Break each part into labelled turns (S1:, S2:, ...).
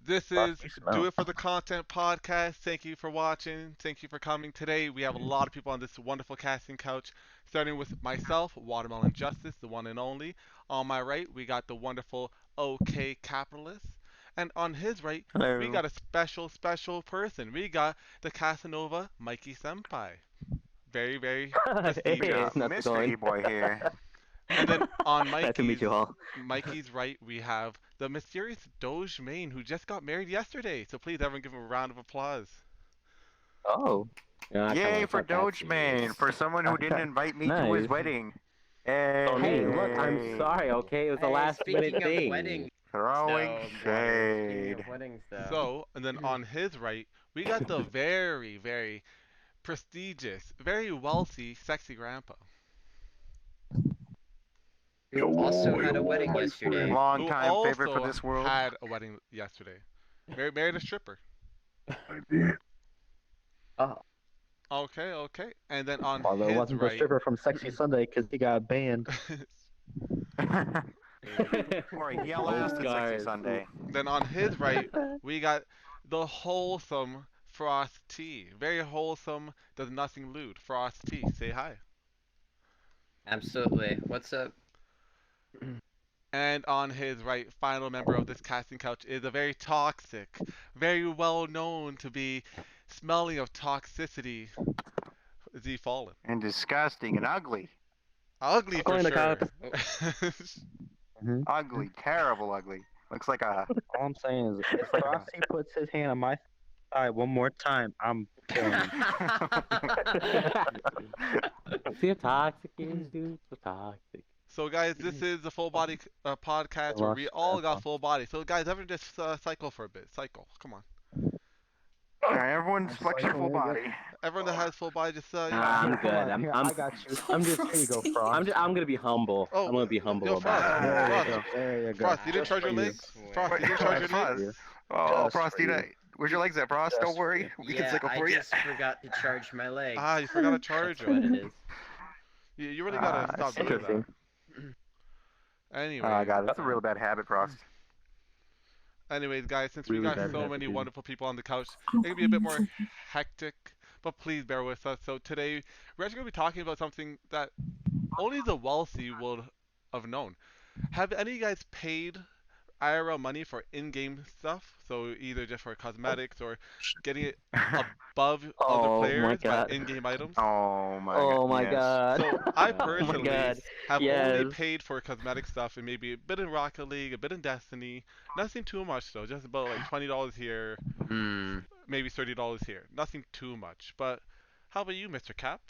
S1: This
S2: Fuck,
S1: is
S2: you
S1: Do
S2: smell.
S1: It for the Content podcast. Thank you for watching. Thank you for coming. Today we have a lot of people on this wonderful casting couch, starting with myself, Watermelon Justice, the one and only. On my right, we got the wonderful OK Capitalist. And on his right, we
S2: Hello.
S1: got a special person. We got the Casanova Mikey Senpai. Very, very
S3: We
S2: Hey,
S1: prestigious.
S3: got
S2: how's it
S3: Mr.
S2: going?
S3: E-Boy here.
S1: And then on
S2: Nice to meet you all.
S1: Mikey's right, we have the mysterious Doge Main who just got married yesterday. So please everyone give him a round of applause.
S2: Oh,
S4: Yeah, come
S3: Yay
S4: on,
S3: for
S4: fuck that
S3: Doge Man,
S4: shit.
S3: for someone who didn't invite me to his
S2: nice.
S3: wedding.
S2: Oh,
S4: Hey,
S2: me.
S4: look, I'm
S3: Hey,
S4: sorry, okay? It was a
S5: Hey,
S4: last minute
S5: speaking of
S4: thing.
S5: weddings,
S3: throwing
S5: though, brother. Speaking
S3: shade.
S5: of weddings, though.
S1: So, and then on his right, we got the very, very prestigious, very wealthy, sexy grandpa
S5: Who also had a wedding yesterday.
S1: who
S3: Long-time favorite for
S1: also
S3: this world.
S1: had a wedding yesterday. Married a stripper.
S2: Oh,
S1: Okay. And then on
S2: although it
S1: his
S2: wasn't the
S1: right,
S2: stripper from Sexy Sunday because he got banned.
S3: Or a yell
S4: Old
S3: ass and Sexy
S4: scars.
S3: Sunday.
S1: then on his right, we got the wholesome Frost Tea. Very wholesome, does nothing lewd. Frost Tea, say hi.
S5: Absolutely. What's up?
S1: And on his right, final member of this casting couch is a very toxic, very well known to be smelling of toxicity, Z Fallen.
S3: And disgusting and ugly.
S1: Ugly for
S2: Calling the
S1: sure.
S2: cops.
S3: Ugly. Terrible ugly. Looks like a...
S2: All I'm saying is, if Frosty puts his hand on my thigh one more time, I'm killing him.
S4: See how toxic he is, dude? So toxic.
S1: So guys, this is the full body podcast where we all got full body. So guys, everyone just cycle for a bit. Cycle, come on.
S3: Alright, everyone's flex your full body.
S1: Everyone that has full body, just
S4: Nah, I'm
S2: Here, come
S4: good.
S2: on, here, I got you.
S4: I'm just,
S2: Here you go, Frost.
S4: I'm gonna be humble.
S1: Oh,
S4: I'm gonna be humble
S1: yo,
S4: about
S1: Frost,
S4: it.
S2: There you
S1: Frost,
S2: go. There you go.
S1: Frost, you didn't
S2: Just
S1: charge
S2: for
S1: your
S2: you.
S1: legs? Frost, you didn't charge your
S3: Frost.
S1: legs?
S3: Oh,
S2: Just
S3: Frosty,
S2: for you.
S3: where's your legs at, Frost? Don't
S2: Just
S3: worry.
S2: for
S3: We can
S5: Yeah,
S3: cycle
S5: I
S3: for you.
S5: just forgot to charge my leg.
S1: Ah, you forgot to charge
S5: That's what
S1: them.
S5: it is.
S1: You really gotta stop doing
S2: Interesting.
S1: that. Anyway,
S3: Oh, God, that's a real bad habit, Frost.
S1: anyways, guys, since we
S2: Really
S1: got
S2: bad
S1: so
S2: habit,
S1: many
S2: dude.
S1: wonderful people on the couch, it can be a bit more hectic, but please bear with us. So today, we're actually gonna be talking about something that only the wealthy will have known. Have any of you guys paid IRL money for in-game stuff? So either just for cosmetics or getting it above other
S2: Oh my
S1: players by
S2: god.
S1: in-game items?
S3: Oh, my God.
S2: Oh my
S3: yes.
S2: god.
S1: So I
S4: Oh my
S1: personally
S2: god.
S1: have only
S2: Yes.
S1: paid for cosmetic stuff and maybe a bit in Rocket League, a bit in Destiny. Nothing too much though, just about like $20 here,
S5: Hmm.
S1: maybe $30 here. Nothing too much. But how about you, Mr. Cap?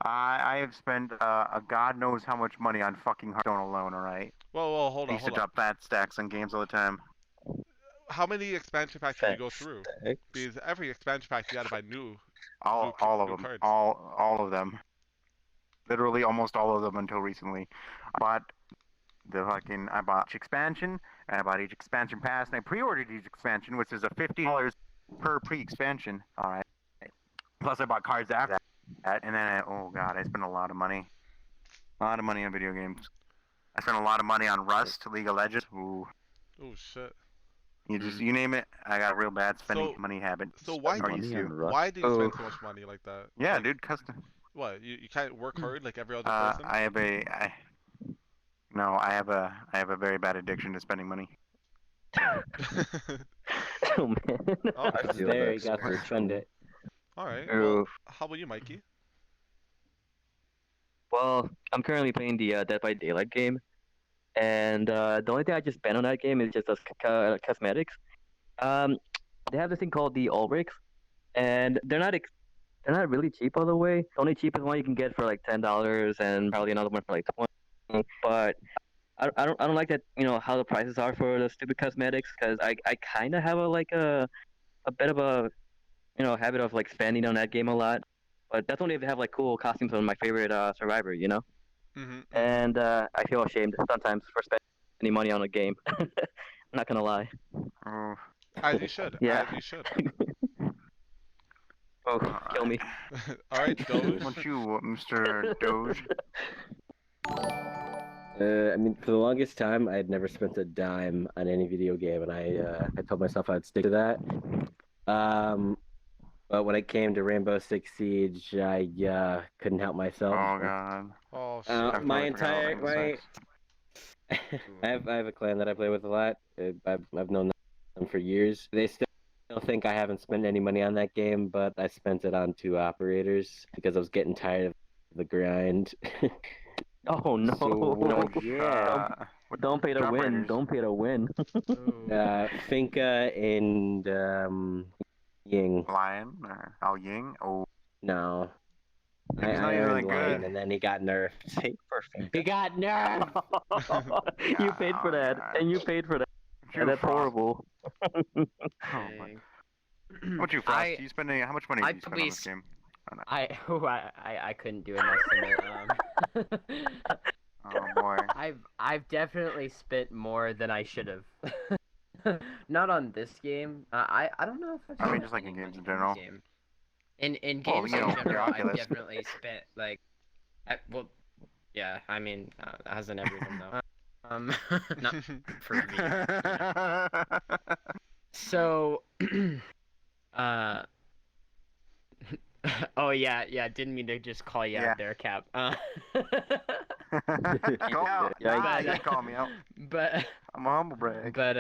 S3: I have spent a god knows how much money on fucking Hearthstone alone, alright?
S1: Whoa, hold
S3: I
S1: on,
S3: used to
S1: hold on.
S3: drop fat stacks on games all the time.
S1: How many expansion packs did you go through?
S2: Facts.
S1: Because every expansion pack you gotta buy new.
S3: All of
S1: new
S3: them.
S1: cards.
S3: All of them. Literally almost all of them until recently. I bought each expansion, and I bought each expansion pass, and I pre-ordered each expansion, which is a $50 per pre-expansion. Alright. Plus I bought cards after that, and then oh god, I spent a lot of money. A lot of money on video games. I spent a lot of money on Rust, League of Legends. Ooh.
S1: Oh shit.
S3: You name it, I got a real bad spending
S1: So-
S3: money habit.
S1: So why
S3: Or
S1: do
S3: used
S1: you,
S3: to.
S1: why do you spend so much money like that?
S3: Yeah,
S1: Like,
S3: dude, custom.
S1: What? You can't work hard like every other person?
S3: I have I have a very bad addiction to spending money.
S2: Oh man.
S1: Oh,
S2: I feel
S4: There,
S2: that
S4: you got
S2: so
S4: to
S2: much.
S4: spend it.
S1: All right. Well,
S2: Oof.
S1: how about you, Mikey?
S2: Well, I'm currently playing the Dead by Daylight game, and the only thing I just spent on that game is just those cosmetics. Um, they have this thing called the Ulrics, and they're not really cheap all the way. The only cheapest one you can get for like $10, and probably another one for like 20. But I don't like that, how the prices are for the stupid cosmetics, because I kind of have a bit of a habit of like spending on that game a lot. But that's only if they have like cool costumes on my favorite survivor,
S1: Mm-hmm.
S2: And I feel ashamed sometimes for spending money on a game. I'm not gonna lie.
S3: Oh,
S1: As you should.
S2: Yeah.
S1: As you should.
S2: Oh, kill me.
S1: All right, Doge.
S3: what you, Mr. Doge?
S4: I mean, for the longest time, I had never spent a dime on any video game, and I told myself I'd stick to that. But when it came to Rainbow Six Siege, I couldn't help myself.
S3: Oh god.
S1: Oh shit.
S3: I
S4: My
S3: totally forgot about
S4: entire
S3: Rainbow
S4: my
S3: Six.
S4: I have a clan that I play with a lot. I've known them for years. They still think I haven't spent any money on that game, but I spent it on 2 operators because I was getting tired of the grind.
S2: Oh no!
S4: So, yeah.
S2: Don't pay to win.
S3: operators?
S2: Don't pay to win.
S4: Finca and Ying.
S3: Lion or Ao Ying? Oh,
S4: No.
S3: If he's not
S4: I
S3: even
S4: earned
S3: that
S4: Lion,
S3: good.
S4: and then he got nerfed.
S6: Take perfect.
S4: He got nerfed!
S2: You paid for that, and you paid for that.
S3: True
S2: And that's
S3: Frost.
S2: horrible.
S3: Oh, my. How about you, Frost? Do you spend how much money do you spend on this game?
S7: I couldn't do an estimate.
S3: Oh boy.
S7: I've definitely spent more than I should have. Not on this game. I don't know if I've
S3: I mean,
S7: spent
S3: just like in
S7: any
S3: games in
S7: money
S3: general.
S7: this game. In
S3: Well,
S7: games
S3: you know,
S7: in general,
S3: your
S7: I've
S3: Oculus.
S7: definitely spent like, well, yeah. I mean, hasn't everyone though? Not for me. So, oh yeah, didn't mean to just call you
S3: Yeah.
S7: out there, Cap.
S3: Call me out.
S2: Yeah,
S3: You call me out.
S7: But
S3: I'm a humble brag.
S7: but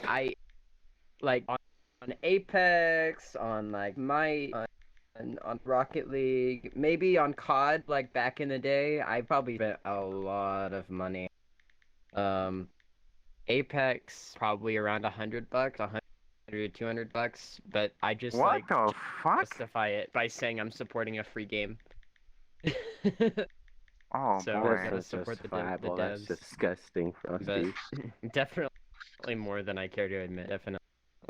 S7: I like on Apex, on like on Rocket League, maybe on COD, like back in the day, I probably spent a lot of money. Apex probably around $100, $200, but I just
S3: What
S7: like
S3: the fuck?
S7: justify it by saying I'm supporting a free game.
S3: Oh
S7: So,
S3: boy.
S7: yeah.
S4: That's
S7: support the
S4: justifiable. That's
S7: devs.
S4: disgusting,
S7: But
S4: Frosty.
S7: definitely more than I care to admit. Definitely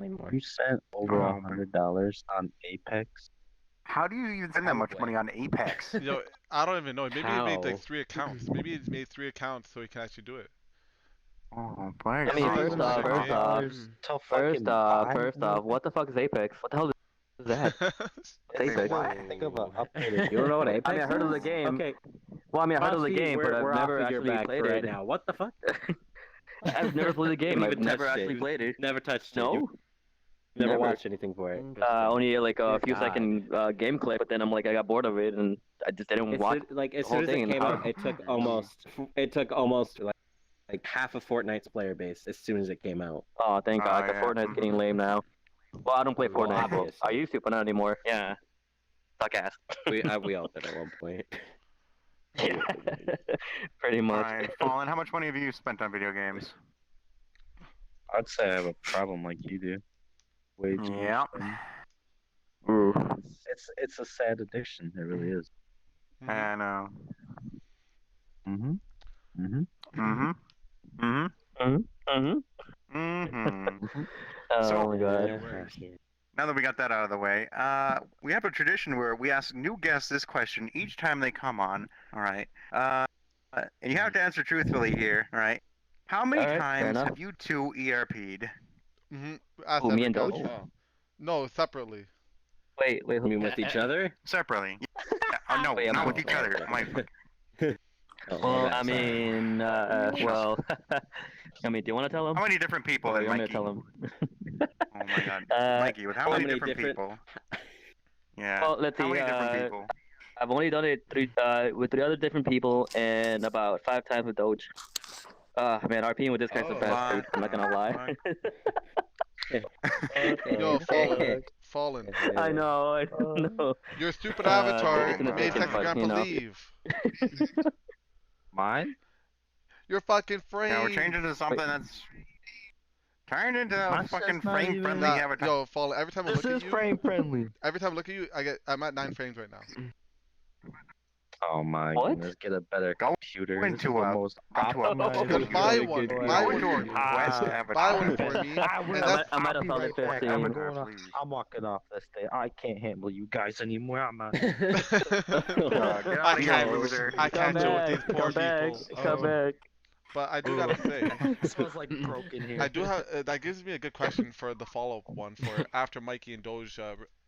S7: more.
S6: You spent over
S3: Oh, my.
S6: $100 on Apex.
S3: How do you even spend that much
S7: Probably.
S3: money on Apex?
S1: Yo, I don't even know. Maybe he made like
S4: How?
S1: 3 accounts. Maybe he's made 3 accounts so he can actually do it.
S3: Oh boy.
S2: I mean,
S1: Oh,
S2: first
S1: it's
S2: off,
S1: a
S2: first
S1: game.
S2: off,
S6: Till
S2: first
S6: fucking
S2: off,
S6: buy
S2: first off, what the fuck is Apex? What the hell is that? What's Apex?
S3: What?
S6: Think of an updated.
S4: You don't know what Apex
S2: I mean, I heard of the
S4: is?
S2: game.
S4: Okay,
S2: Well, I mean, I heard of the
S4: Frosty,
S2: game, but
S4: we're
S2: I've
S4: off
S2: never
S4: of your
S2: actually
S4: back
S2: played
S4: right
S2: it.
S4: now. What the fuck?
S2: I've never played the game.
S4: Haven't
S2: I've
S4: even
S2: never
S4: touched
S2: actually
S4: it.
S2: played it.
S4: Never touched it.
S2: No,
S4: You never
S2: never.
S4: watched anything for it.
S2: Only like a
S4: Dear
S2: few
S4: God.
S2: second game clip, but then I'm like, I got bored of it, and I just didn't watch.
S4: Like as
S2: the whole
S4: soon as
S2: thing
S4: it
S2: and
S4: came
S2: how-
S4: out, it took almost like half of Fortnite's player base as soon as it came out.
S2: Oh, thank God,
S3: Oh,
S2: because
S3: yeah.
S2: Fortnite's getting lame now. Well, I don't play
S4: Well,
S2: Fortnite. Well, I
S4: obviously.
S2: used to, but not anymore. Yeah, suck ass.
S4: We all did at one point.
S2: Yeah, pretty much.
S3: Alright, Fallen, how much money have you spent on video games?
S6: I'd say I have a problem like you do. Way too much
S3: Yeah.
S6: spending.
S2: Ooh.
S6: It's a sad addiction. It really is.
S3: I know.
S6: Mm-hmm. Mm-hmm.
S3: Mm-hmm. Mm-hmm.
S2: Mm-hmm.
S3: Mm-hmm.
S2: Oh
S3: So-
S2: my God.
S3: Now that we got that out of the way, we have a tradition where we ask new guests this question each time they come on. All right. And you have to answer truthfully here. All right. How many
S2: All right, fair
S3: times
S2: enough.
S3: have you two ERP'd?
S1: Mm-hmm. Ask
S2: Who, me
S1: every
S2: and
S1: guest.
S2: Doge?
S1: No, separately.
S2: Wait.
S4: I mean, with each other?
S3: Separately. Yeah. Oh, no,
S2: Wait,
S3: not
S2: I'm
S3: with each other. My
S4: Oh,
S2: Well,
S4: that's
S2: I mean, well, I mean, do you want to tell him?
S3: How many different people
S2: Or
S3: then,
S2: you want me
S3: Mikey?
S2: to tell him?
S3: Oh my God,
S2: Uh,
S3: Mikey, with how many different people? Yeah.
S2: Well, let's
S3: How
S2: see.
S3: many different people?
S2: I've only done it with 3 other different people and about 5 times with Doge. Man, RPing with this guy's a
S1: Oh,
S2: bastard. I'm not gonna lie.
S1: Yo, Fallen.
S2: I know. I know.
S1: Your stupid
S2: Uh,
S1: avatar
S2: it's an
S1: made
S2: addiction, but,
S1: Hexagram
S2: you know.
S1: believe.
S6: Mine?
S1: You're fucking frame.
S3: Yeah, we're changing to something that's turned into
S6: My
S3: a fucking
S6: shit's not
S3: frame
S6: even-
S3: friendly
S1: Nah,
S3: avatar.
S1: yo, Fallen. Every time I
S6: This
S1: look
S6: is
S1: at you,
S6: frame friendly.
S1: every time I look at you, I'm at 9 frames right now.
S6: Oh my
S2: What?
S6: goodness, get a better
S3: Go
S6: computer.
S3: into
S6: This is the
S3: a-
S6: most
S3: Onto a
S6: optimized-
S1: Then buy one.
S4: good
S1: Buy
S3: Go
S1: one
S3: into
S1: for
S3: a
S1: me.
S3: quest
S6: Ah,
S3: avatar.
S1: Buy one for me.
S6: I
S1: And
S6: will.
S1: that's
S2: I'm at a
S1: copyright
S2: solid
S1: for
S3: Quick,
S2: 15.
S6: I'm,
S3: avatar,
S6: going
S3: please.
S6: I'm walking off this day. I can't handle you guys anymore. I'm out.
S3: Get
S1: I
S3: out of here,
S1: can't,
S3: loser.
S1: I
S2: Come
S1: can't deal with
S2: back.
S1: these poor
S2: Come back.
S1: people.
S2: Come back.
S1: But I do gotta say,
S6: It smells like broken here.
S1: I do have that gives me a good question for the follow-up one for after Mikey and Doge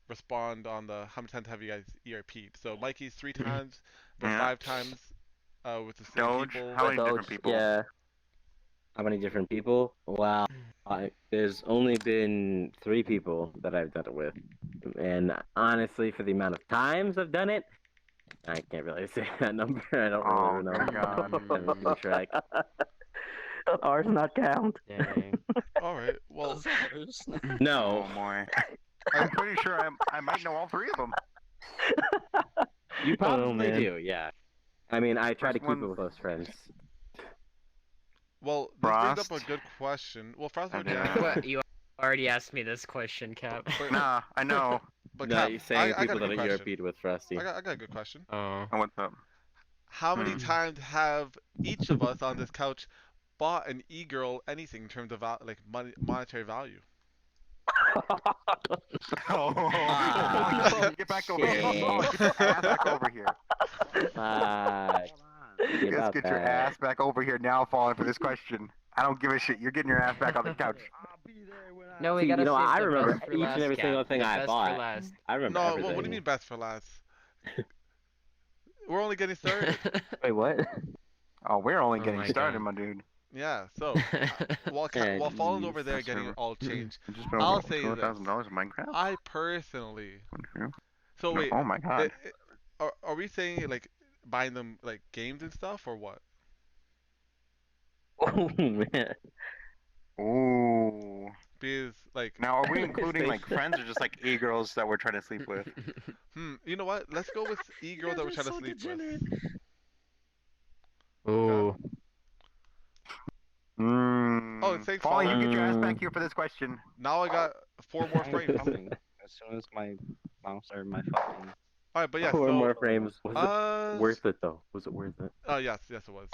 S1: respond on the how many times have you guys ERP'd? So Mikey's 3 times, but
S3: Yeah.
S1: 5 times. with the same
S3: Doge?
S1: people?
S3: How many different
S2: Doge,
S3: people?
S2: yeah.
S4: How many different people? Wow. There's only been 3 people that I've done it with. And honestly, for the amount of times I've done it, I can't really say that number. I don't really
S3: Oh,
S4: know.
S3: good God.
S4: I haven't keeping track.
S2: Ours not count.
S7: Dang.
S1: All right. Well,
S4: No,
S3: Oh, boy. I'm pretty sure I might know all 3 of them.
S4: you probably
S2: man.
S4: do, yeah. I mean, I try
S3: First
S4: to keep it
S3: one-
S4: with close friends.
S1: well, this brings up a
S3: Frost?
S1: good question. Well, Frost, would
S3: Yeah.
S1: you
S5: What? You already asked me this question, Cap.
S3: Nah, I know.
S1: But
S4: No,
S1: Cap,
S4: you're saying
S1: I got
S4: people
S1: a
S4: that
S1: good
S4: are
S1: question.
S4: ERP'd with Frosty.
S1: I got a good question.
S5: Oh.
S3: Oh, what's up?
S1: How many
S3: Hmm.
S1: times have each of us on this couch bought an e-girl anything in terms of like monetary value?
S3: Oh, get back over here.
S4: shit.
S3: Get your ass back over here.
S4: Get
S3: Just
S4: out
S3: get your
S4: that.
S3: ass back over here now, falling for this question. I don't give a shit. You're getting your ass back on the couch.
S7: No, we
S4: See,
S7: gotta
S4: you know,
S7: save
S4: I
S7: the
S4: remember
S7: best for
S4: each
S7: last,
S4: and every
S7: Cap.
S4: single thing
S7: The
S4: I
S7: best
S4: bought.
S7: For last.
S4: I remember
S1: No,
S4: everything.
S1: what do you mean best for last? We're only getting started.
S2: Wait, what?
S3: Oh, we're only
S5: Oh
S3: getting
S5: my
S3: started,
S5: God.
S3: my dude.
S1: Yeah, so while Fallon's over there
S3: That's
S1: getting
S3: true.
S1: all changed,
S3: I just spent
S1: I'll
S3: over
S1: say this.
S3: $200,000 in Minecraft.
S1: I personally.
S3: No,
S1: So wait,
S3: oh my God.
S1: are we saying like buying them like games and stuff or what?
S2: Oh man.
S3: Ooh.
S1: Because like,
S3: Now, are we including like friends or just like e-girls that we're trying to sleep with?
S1: you know what? Let's go with e-girl that we're trying to sleep with.
S5: Ooh.
S1: Oh, thanks,
S3: Falling,
S1: Fallen.
S3: you get your ass back here for this question.
S1: Now I got 4 more
S6: I'm
S1: frames.
S6: coming as soon as my mouse or my fucking.
S1: All right, but yeah.
S4: 4
S1: So
S4: more frames. Was
S1: uh,
S4: it worth it though? Was it worth it?
S1: oh yes, it was.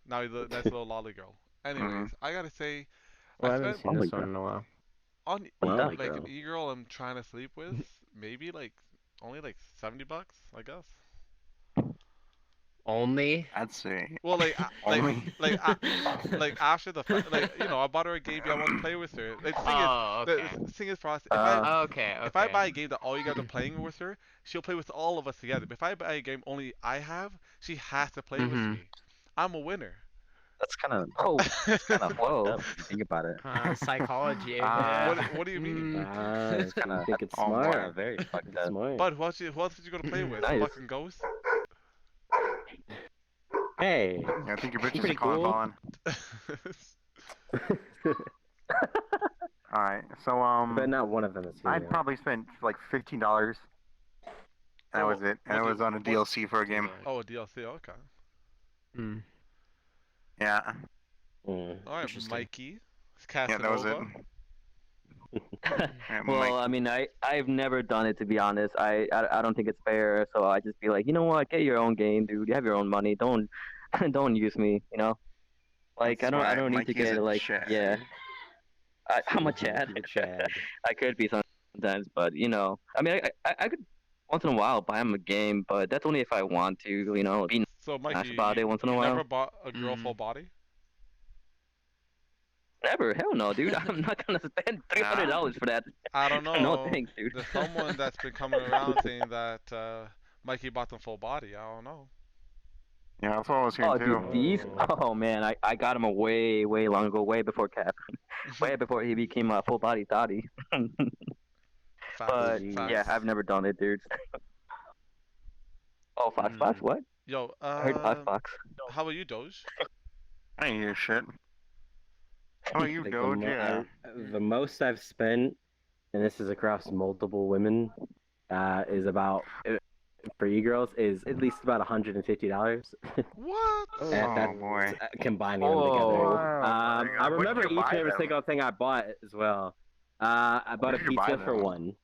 S1: Now he's a nice little lolly girl. Anyways, I gotta say,
S5: Well, I
S1: I
S5: haven't
S1: spent
S5: seen this
S2: Holy
S5: one in a while.
S1: on
S2: Lolly
S1: like
S2: girl.
S1: an e-girl I'm trying to sleep with, maybe like only like $70, I guess.
S5: Only?
S3: I'd say.
S1: Well, like,
S3: Only.
S1: like after the like, I bought her a game. I want to play with her. Like,
S5: Oh, okay.
S1: the thing is, Frost.
S5: Okay,
S1: If I
S5: okay.
S1: buy a game that all you guys are playing with her, she'll play with all of us together. But if I buy a game only I have, she has to play with me. I'm a winner.
S6: That's kind of
S2: Oh,
S6: kind of
S2: whoa.
S6: fucked up if you think about it.
S5: Psychology.
S1: What do you mean?
S6: It's kind
S4: I
S6: of
S4: think it's
S3: Oh, boy.
S4: smart.
S6: very fucked
S4: It's
S6: up.
S4: smart.
S1: But who else are you gonna play with?
S2: Nice.
S1: Fucking ghost.
S4: Hey.
S3: Yeah, I think your bitch is
S4: Pretty
S3: calling,
S4: cool.
S3: Fallen. All right, so
S4: But not one of them is
S3: I'd
S4: female.
S3: probably spend like $15. That was it, and it was on a DLC for a game.
S1: Oh, a DLC. Okay.
S5: Hmm.
S3: Yeah,
S4: Mm.
S1: All right,
S5: Interesting.
S1: Mikey.
S3: yeah, that was it.
S1: Casanova.
S3: Yeah,
S2: Well, I mean, I've never done it, to be honest. I don't think it's fair. So I just be like, you know what? Get your own game, dude. You have your own money. Don't don't use me. You know. Like
S3: That's
S2: I
S3: why
S2: don't need to
S3: Mikey's
S2: get
S3: a
S2: like
S3: Chad.
S2: yeah. I'm a Chad.
S4: You're Chad.
S2: I could be sometimes, but I mean, I could once in a while buy him a game, but that's only if I want to. Be
S1: So
S2: nice
S1: Mikey,
S2: about it once in a
S1: you
S2: while.
S1: never bought a girl
S5: Mm.
S1: full body?
S2: Never, hell no, dude. I'm not gonna spend $300 for that.
S1: I don't know.
S2: No thanks, dude.
S1: There's someone that's been coming around saying that Mikey bought them full body. I don't know.
S3: Yeah, that's what I was hearing
S2: Oh,
S3: too.
S2: dude, these? Oh man, I got him a way long ago, way before Cap, way before he became a full body thotty. But
S1: Facts.
S2: yeah, I've never done it, dude. Oh, Fox, what?
S1: Yo,
S2: I heard Fox.
S1: how about you, Doge?
S3: I ain't hear shit. How about you,
S4: Like,
S3: Doge? Yeah.
S4: the most I've spent, and this is across multiple women, is about for e-girls is at least about $150.
S1: What?
S3: Oh,
S4: That's
S3: boy.
S4: combining them
S2: Whoa.
S4: together.
S3: Wow.
S4: I
S3: What
S4: remember
S3: did you
S4: each
S3: buy
S4: and every
S3: them?
S4: single thing I bought as well. I bought a
S3: did you buy
S4: pizza for
S3: them?
S4: one.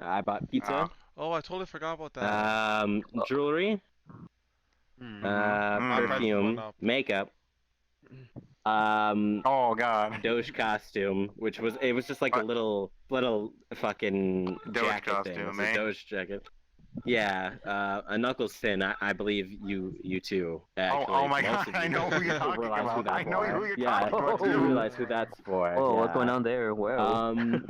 S4: I bought pizza.
S1: Oh, I totally forgot about that.
S4: Jewelry,
S5: Hmm.
S1: My price
S4: perfume,
S1: went up.
S4: makeup,
S3: Oh God.
S4: Doge costume, which was just like a
S3: What?
S4: little fucking
S3: Doge
S4: jacket thing.
S3: costume,
S4: It's a
S3: eh?
S4: Doge jacket. Yeah, a Knuckles Sin. I believe you too. Actually,
S3: Oh my
S4: most
S3: God,
S4: of
S3: I
S4: you
S3: know who you're talking
S4: realize who
S3: about.
S4: that's
S3: I know
S4: for.
S3: who you're
S4: Yeah,
S3: talking about
S2: Oh.
S4: you
S3: too.
S4: realize who that's for.
S2: Whoa, what's
S4: yeah.
S2: going on there? Whoa.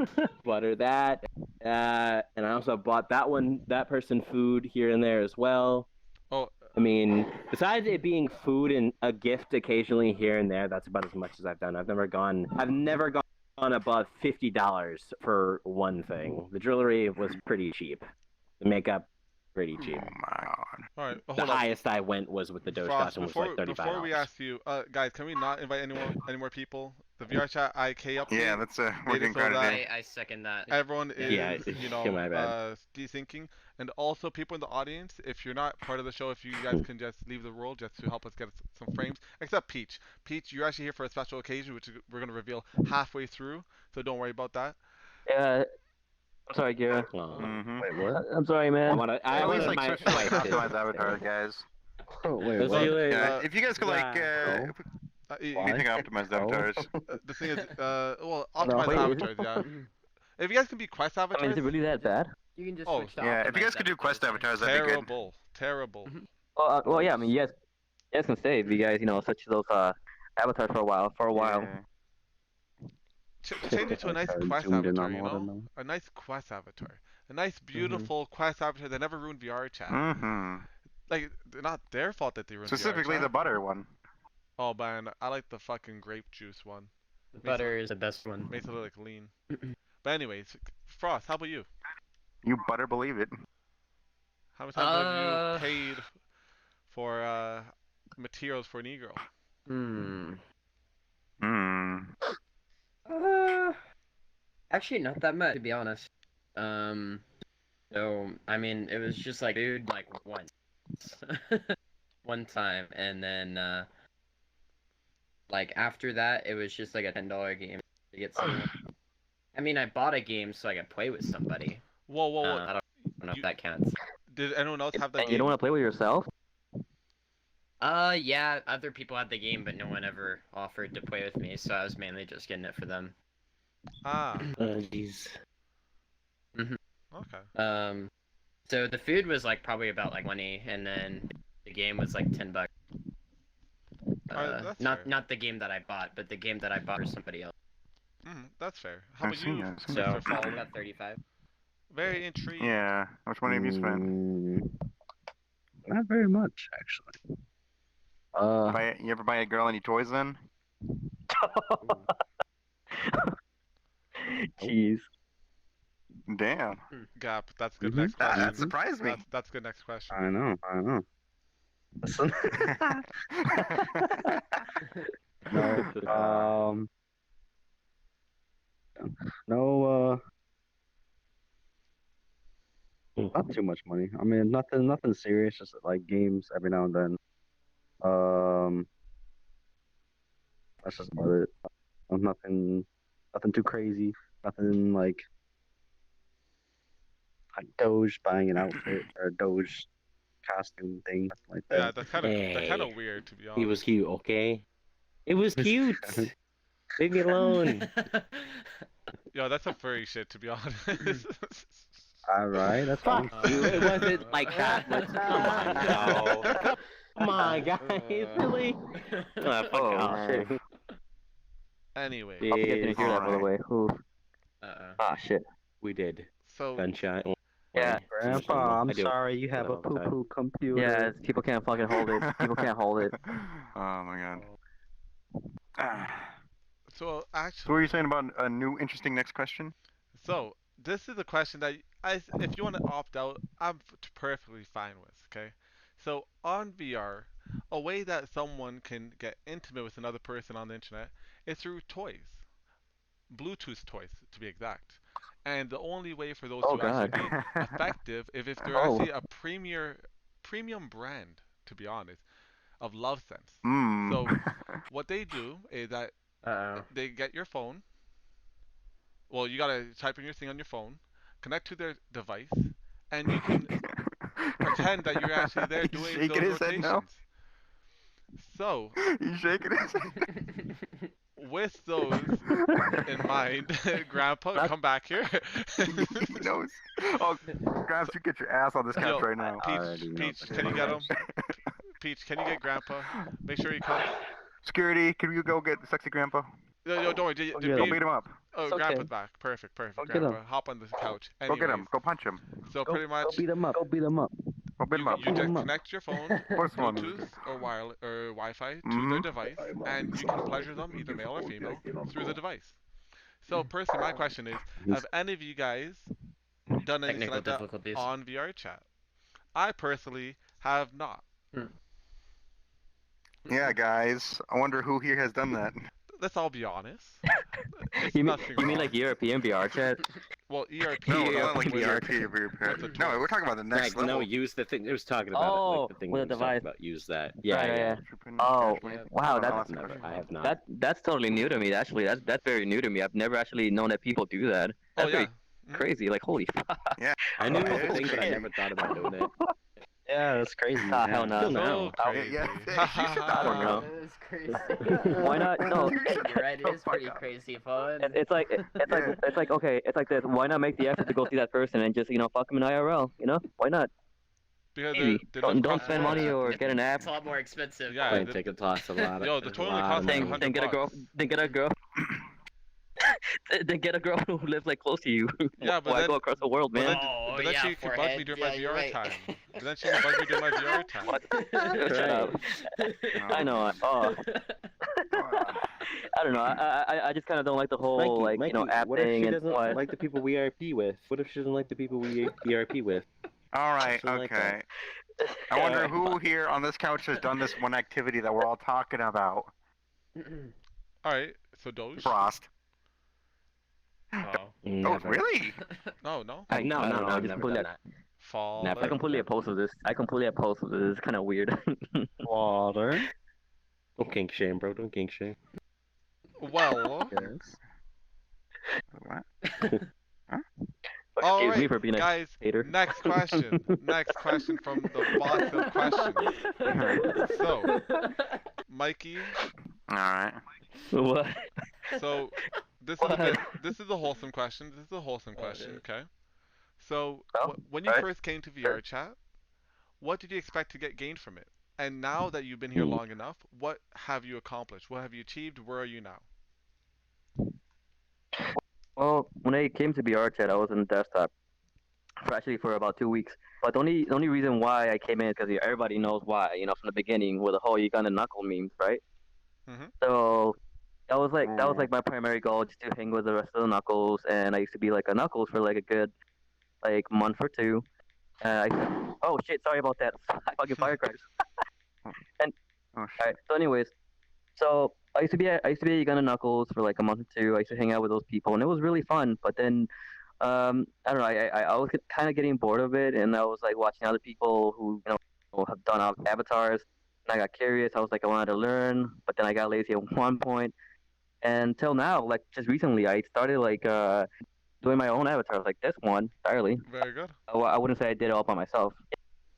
S4: Butter that, and I also bought that person food here and there as well.
S1: Oh,
S4: I mean, besides it being food and a gift occasionally here and there, that's about as much as I've done. I've never gone above $50 for one thing. The jewelry was pretty cheap. The makeup, pretty cheap.
S3: Oh my god.
S1: All right,
S4: The
S1: hold up.
S4: highest I went was with the Doge
S1: Frost,
S4: costume was like
S1: before we
S4: $35.
S1: ask you, guys, can we not invite any more people? The VR chat IK update.
S3: Yeah, that's we're
S1: Made it
S3: getting
S1: so
S3: crowded
S1: that
S3: in.
S7: I second that.
S1: everyone is,
S4: Yeah,
S1: you know,
S4: my bad.
S1: desyncing, and also people in the audience. If you're not part of the show, if you guys can just leave the world just to help us get some frames. Except Peach. Peach, you're actually here for a special occasion, which we're gonna reveal halfway through. So don't worry about that.
S2: Yeah, I'm sorry, Gira.
S3: Mm-hmm.
S6: Wait, what?
S2: I'm sorry, man.
S3: At least like
S4: my
S3: switch to like
S4: wife
S3: optimized
S4: is-
S3: avatar, guys.
S6: Oh, wait,
S4: Let's
S6: what?
S4: see you later.
S3: Yeah, if you guys could like
S6: no.
S3: anything optimized
S6: No.
S3: avatars.
S1: The thing is, well,
S2: No,
S1: optimized
S2: wait,
S1: avatars, yeah. If you guys can be quest
S2: I mean,
S1: avatars,
S2: is it really that bad?
S7: You can just
S1: Oh,
S7: switch to
S3: Yeah, if you
S7: optimized
S3: guys could do quest avatars, that'd be good.
S1: terrible.
S2: Oh, well, yeah. I mean, you guys can stay if you guys, switch to those avatars for a while.
S3: Yeah.
S1: Change it to a nice
S6: Sorry,
S1: quest
S6: zoomed in
S1: avatar,
S6: on
S1: you
S6: all of
S1: know?
S6: them.
S1: A nice quest avatar. A nice, beautiful quest avatar that never ruined VR chat.
S3: Mm-hmm.
S1: Like, they're not their fault that they ruined
S3: Specifically
S1: VR
S3: the
S1: chat.
S3: butter one.
S1: Oh, man, I like the fucking grape juice one.
S7: The butter is the best one.
S1: Makes it look like lean. But anyways, Frost, how about you?
S3: You better believe it.
S1: How much time have you paid for materials for Negro?
S7: Hmm.
S3: Hmm.
S7: Actually, not that much, to be honest. So I mean, it was just like food, like once, one time, and then like after that, it was just like a $10 game to get someone. I mean, I bought a game so I could play with somebody.
S1: Whoa, whoa, whoa.
S7: I don't know
S1: You-
S7: if that counts.
S1: Did anyone else have that
S2: And
S1: game?
S2: you don't want to play with yourself?
S7: Yeah, other people had the game, but no one ever offered to play with me, so I was mainly just getting it for them.
S1: Ah,
S4: Jeez.
S1: okay.
S7: So the food was like probably about like 20, and then the game was like $10.
S1: Alright, that's
S7: not
S1: fair.
S7: not the game that I bought, but the game that I bought for somebody else.
S1: That's fair. How
S3: I've
S1: about
S3: seen
S1: you,
S3: that, I've seen
S7: So
S1: Mr.
S7: I
S1: Foley?
S7: got 35.
S1: Very intrigued.
S3: Yeah. Which one have you spent?
S6: Not very much, actually.
S3: You ever buy a girl any toys then?
S2: Jeez.
S3: Damn.
S1: Gap, that's good
S6: Mhm.
S1: next question.
S3: That surprised me.
S1: That's good next question.
S6: I know. Listen. No, no, not too much money. I mean, nothing serious. Just like games every now and then. That's just about it. Nothing too crazy. Nothing like Doge buying an outfit or a Doge costume thing, nothing like
S1: Yeah,
S6: that.
S1: that's kind of weird to be honest.
S4: He was cute, okay? It was cute. Leave me alone.
S1: Yo, that's some furry shit to be honest.
S6: All right, that's fine.
S4: Fuck you. It wasn't like that. But come on, no. Come on, guys. Really? Fuck
S2: Oh,
S4: off.
S2: shit.
S1: Anyway,
S2: Hope you guys didn't hear that, by the way. Ooh. Ah, shit.
S4: We did.
S1: so
S4: Gunshot.
S2: Yeah.
S6: Grandpa, I'm
S4: I do.
S6: sorry, you have a
S4: all the time.
S6: poo-poo computer.
S2: Yeah, people can't fucking hold it. People can't hold it.
S3: Oh my god. Ah.
S1: so
S3: So what
S1: actually,
S3: were you saying about a new interesting next question?
S1: so this is a question that if you want to opt out, I'm perfectly fine with. Okay, so on VR, a way that someone can get intimate with another person on the internet is through toys, Bluetooth toys to be exact. And the only way for those
S2: Oh,
S1: to actually
S2: God.
S1: be effective if they're
S2: Oh.
S1: actually a premium brand, to be honest, of love sense.
S3: Hmm.
S1: So what they do is that they get your phone. Well, you gotta type in your thing on your phone, connect to their device, and you can pretend that you're actually there
S3: He's
S1: doing
S3: shaking
S1: those
S3: his head
S1: rotations.
S3: no.
S1: So
S3: He's shaking his head.
S1: with those in mind, Grandpa, come back here.
S3: He knows. Oh, Gramps, you get your ass on this couch
S1: Yo,
S3: right now.
S1: Peach,
S6: already know
S1: Peach,
S6: this
S1: can you
S6: one.
S1: get him? Peach, can you get Grandpa? Make sure he comes.
S3: Security, can you go get sexy grandpa?
S1: Yo, don't worry.
S2: Go
S1: Be-
S2: get
S3: Go
S2: him.
S3: beat him up.
S1: oh,
S2: It's okay.
S1: Grandpa's back. Perfect.
S2: Go get him.
S1: Grandpa, hop on this couch.
S3: Go get him.
S1: Anyways,
S3: Go punch him.
S1: so
S2: Go,
S1: pretty much,
S2: go beat him up. Go beat him up.
S3: Go bit
S1: You,
S3: up.
S1: you just connect your phone,
S3: First one.
S1: Bluetooth or wireless or Wi-Fi to their
S3: Mhm.
S1: device, and you can pleasure them, either male or female, through the device. So, personally, my question is: have any of you guys done anything
S7: Technical
S1: like that
S7: difficulties.
S1: on VR chat? I personally have not.
S3: Yeah, guys. I wonder who here has done that.
S1: Let's all be honest. It's
S2: You mean
S1: nothing
S2: you mean
S1: wrong.
S2: like European VR chat?
S1: Well, ERP,
S3: No,
S1: but
S3: not like
S1: with,
S3: ERP.
S1: with a
S3: No,
S1: toy.
S3: we're talking about the next
S4: Greg, no,
S3: level.
S4: use the thing. It was talking about it,
S2: Oh,
S4: like the thing
S2: with
S4: that
S2: a
S4: was talking
S2: device.
S4: about. Use that. Yeah,
S2: Right,
S4: yeah.
S2: Oh, wow,
S3: Hold on,
S2: that's
S3: I'll ask a question.
S4: I have not.
S2: that's totally new to me. Actually, that's very new to me. I've never actually known that people do that.
S1: Oh
S2: That's very
S1: yeah. Mhm.
S2: crazy. Like, holy fuck.
S3: Yeah.
S4: I knew it was
S3: It
S4: a
S3: is
S4: thing, but I
S3: crazy.
S4: never thought about doing it.
S6: Yeah, that's crazy.
S2: Ah, hell no.
S4: Till
S1: So
S4: now.
S1: crazy.
S3: Yeah, you should
S2: I don't know.
S7: That is crazy.
S2: Why not? No,
S7: You're right. It is
S3: Fuck
S7: pretty
S3: up.
S7: crazy fun.
S2: it's like okay, it's like this. Why not make the effort to go see that person and just fuck them in IRL? Why not?
S1: Because
S2: Easy.
S1: they
S2: Don't
S1: live
S2: don't
S1: across the
S2: spend
S1: world.
S2: money or get an app.
S7: It's a lot more expensive.
S1: Yeah,
S4: Plane
S1: the-
S4: tickets cost a lot.
S1: Yo, the
S4: a
S1: tour only
S4: lot
S1: costs
S4: of
S1: like
S4: money.
S2: Then get a girl.
S1: $100.
S2: Then get a girl. Then get a girl who lives like close to you.
S1: Yeah, but
S2: Why
S1: then-
S2: go across the world,
S1: But
S2: man?
S1: then,
S7: Oh,
S1: but then
S7: yeah,
S1: she could bug me
S7: forehead.
S1: during
S7: Yeah,
S1: my
S7: you're
S1: VR
S7: right.
S1: time. But then she could bug me during my VR time.
S2: What? Shut up. I know. Oh, I don't know. I just kind of don't like the whole
S4: Mikey,
S2: app
S4: what if
S2: thing
S4: she
S2: and
S4: doesn't
S2: what.
S4: like the people we RP with? What if she doesn't like the people we ERP with?
S3: All right,
S4: Something like
S3: okay.
S4: that.
S3: I wonder who here on this couch has done this one activity that we're all talking about.
S1: All right, so Doge.
S3: Frost.
S7: Oh.
S3: Oh,
S4: Never.
S3: really?
S1: No, no.
S2: I
S4: No,
S2: don't
S4: no,
S2: know.
S4: no,
S2: I
S4: I've
S2: just
S4: never
S2: completely,
S4: done that.
S1: Fall.
S4: Never.
S2: I completely oppose to this. I completely oppose to this. It's kind of weird.
S6: Water.
S4: Don't kink shame, bro. Don't kink shame.
S1: Well,
S6: Yes.
S3: What?
S1: all
S2: Excuse me
S1: right,
S2: for being a
S1: guys.
S2: hater.
S1: Next question. Next question from the box of questions. So, Mikey.
S3: All right.
S2: What?
S1: So, this is
S2: What?
S1: a bit. This is a wholesome question. This is a wholesome question.
S7: dude.
S1: Okay. So,
S2: Well,
S1: when you
S2: alright.
S1: first came to VR chat, what did you expect to get gained from it? And now that you've been here
S2: Hmm.
S1: long enough, what have you accomplished? What have you achieved? Where are you now?
S2: Well, when I came to VR chat, I was in desktop for about 2 weeks. But the only reason why I came in is because everybody knows why. From the beginning with the whole "you gonna knuckle" memes, right?
S1: Mhm.
S2: So that was my primary goal, just to hang with the rest of the knuckles. And I used to be like a knuckles for like a good month or two. Oh shit! Sorry about that. Fucking firecrackers.
S3: Oh,
S2: All
S3: shit.
S2: right. So, anyways, so I used to be a Gunna Knuckles for like a month or two. I used to hang out with those people, and it was really fun. But then, I don't know. I was kind of getting bored of it, and I was like watching other people who have done avatars, and I got curious. I was like, I wanted to learn, but then I got lazy at one point, and till now, like just recently, I started doing my own avatars, like this one entirely.
S1: Very good.
S2: I wouldn't say I did it all by myself.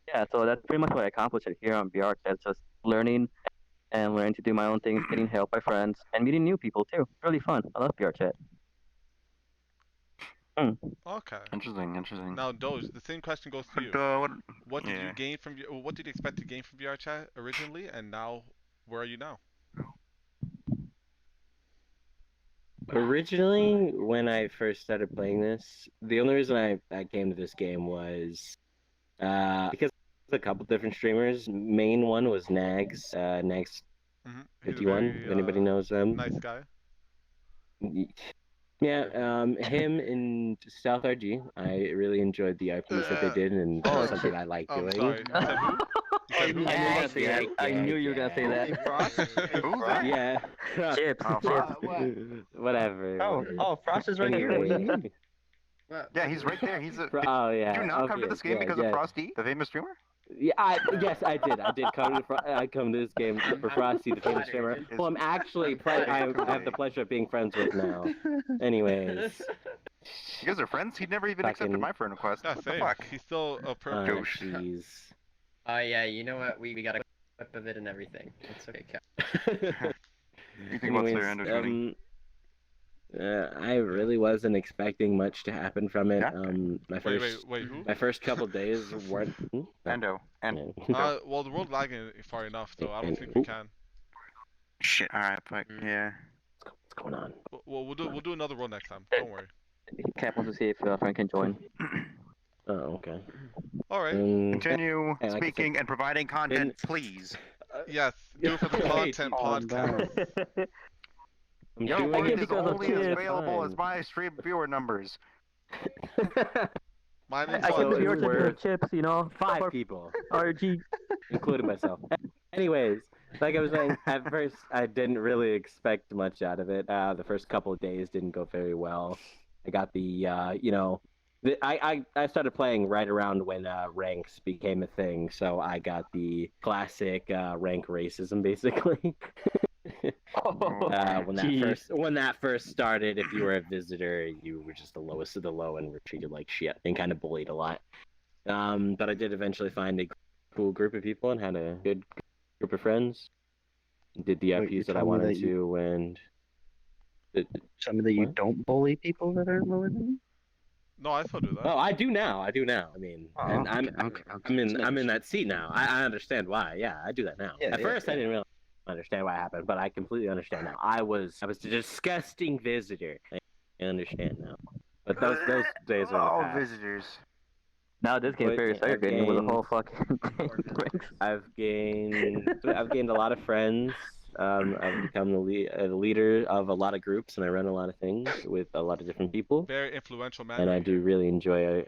S2: Yeah, so that's pretty much what I accomplished here on VR. It's just learning and learning to do my own things, getting help by friends, and meeting new people too. It's really fun. I love VR chat.
S1: Okay.
S3: Interesting.
S1: Now, Doge, the same question goes to you. What did you
S3: yeah.
S1: gain from? What did you expect to gain from VR chat originally, and now, where are you now?
S4: Originally, when I first started playing this, the only reason I came to this game was because a couple different streamers. Main one was Nags, Nags
S1: Mm-hmm. He's a
S4: 51.
S1: very
S4: If anybody knows them.
S1: nice guy.
S4: Yeah, him and South RG. I really enjoyed the RPs that they did, and that's something I like
S1: I'm
S4: doing.
S1: sorry. You said who? You said who?
S2: I knew you were gonna say that.
S3: Who's that?
S4: Yeah.
S2: Chips.
S3: Oh,
S2: Chips.
S4: Whatever.
S6: Oh, Frost is right here.
S4: Anyway.
S3: Yeah, he's right there. He's a.
S4: Oh yeah.
S3: Did you not come to
S4: okay,
S3: this game
S4: yeah,
S3: because
S4: yeah.
S3: of Frosty, the famous streamer?
S4: Yeah, yes, I did. I did come to I come to this game for Frosty, the famous streamer.
S3: It's-
S4: Who I'm actually I have the pleasure of being friends with now. Anyways,
S3: You guys are friends? He never even accepted
S4: Fucking-
S3: my friend request.
S1: Yeah,
S3: What the
S1: same.
S3: fuck?
S1: He's still a
S4: oh
S3: Douche.
S4: jeez.
S7: Oh yeah, you know what? We got a clip of it and everything. It's okay, Cap.
S3: You think what's there, Ender Johnny?
S4: I really wasn't expecting much to happen from it.
S3: Yeah?
S4: My
S1: Wait,
S4: first
S1: who?
S4: my first couple days weren't.
S3: Endo. And
S4: Yeah.
S1: Well, the world lagging far enough, so I don't
S4: And-
S1: think we can.
S3: shit. All right, fuck yeah.
S4: What's going on?
S1: We'll do another run next time. Don't worry.
S2: Cap wants to see if Frank can join.
S4: Oh, okay.
S1: All right.
S3: Continue
S4: and like I said,
S3: speaking and providing content,
S4: and-
S3: please.
S1: Yes. Do it for the
S4: Hey,
S1: content
S6: calm
S1: podcast.
S6: down.
S4: I'm
S3: Your
S4: doing
S3: voice
S4: it
S3: is
S2: because of
S3: only as
S2: kids.
S3: available as
S4: fine.
S3: my stream viewer numbers.
S1: Mine is
S2: I
S4: So
S2: can
S1: one.
S2: be your
S4: if
S2: typical
S4: we're
S2: chips, you know.
S4: 5 people,
S2: RG.
S4: including myself. Anyways, like I was saying, at first I didn't really expect much out of it. The first couple of days didn't go very well. I got I started playing right around when ranks became a thing, so I got the classic rank racism basically.
S2: Jeez.
S4: When that first started, if you were a visitor, you were just the lowest of the low and were treated like shit and kind of bullied a lot. But I did eventually find a cool group of people and had a good group of friends. Did the
S6: Wait, you're
S4: RPs that I
S6: telling me
S4: wanted
S6: that you
S4: to, and
S6: tell me that you
S4: What?
S6: don't bully people that are lower than you?
S1: No, I still do that.
S4: oh, I do now. I do now. I mean,
S6: Oh,
S4: and
S6: okay, okay. Just
S4: I'm
S6: making
S4: in
S6: sure.
S4: that seat now. I understand why. Yeah, I do that now.
S6: Yeah,
S4: At
S6: yeah,
S4: first, I
S6: yeah.
S4: didn't really understand what happened, but I completely understand now. I was a disgusting visitor. I understand now. But those days are in the
S3: All
S4: past.
S3: visitors.
S2: Now this game's
S4: But
S2: very
S4: I've
S2: segregating with a whole
S4: gained
S2: fucking ranks.
S4: I've gained a lot of friends. I've become a leader of a lot of groups, and I run a lot of things with a lot of different people.
S1: Very influential man
S4: And I
S1: right
S4: do
S1: here.
S4: really enjoy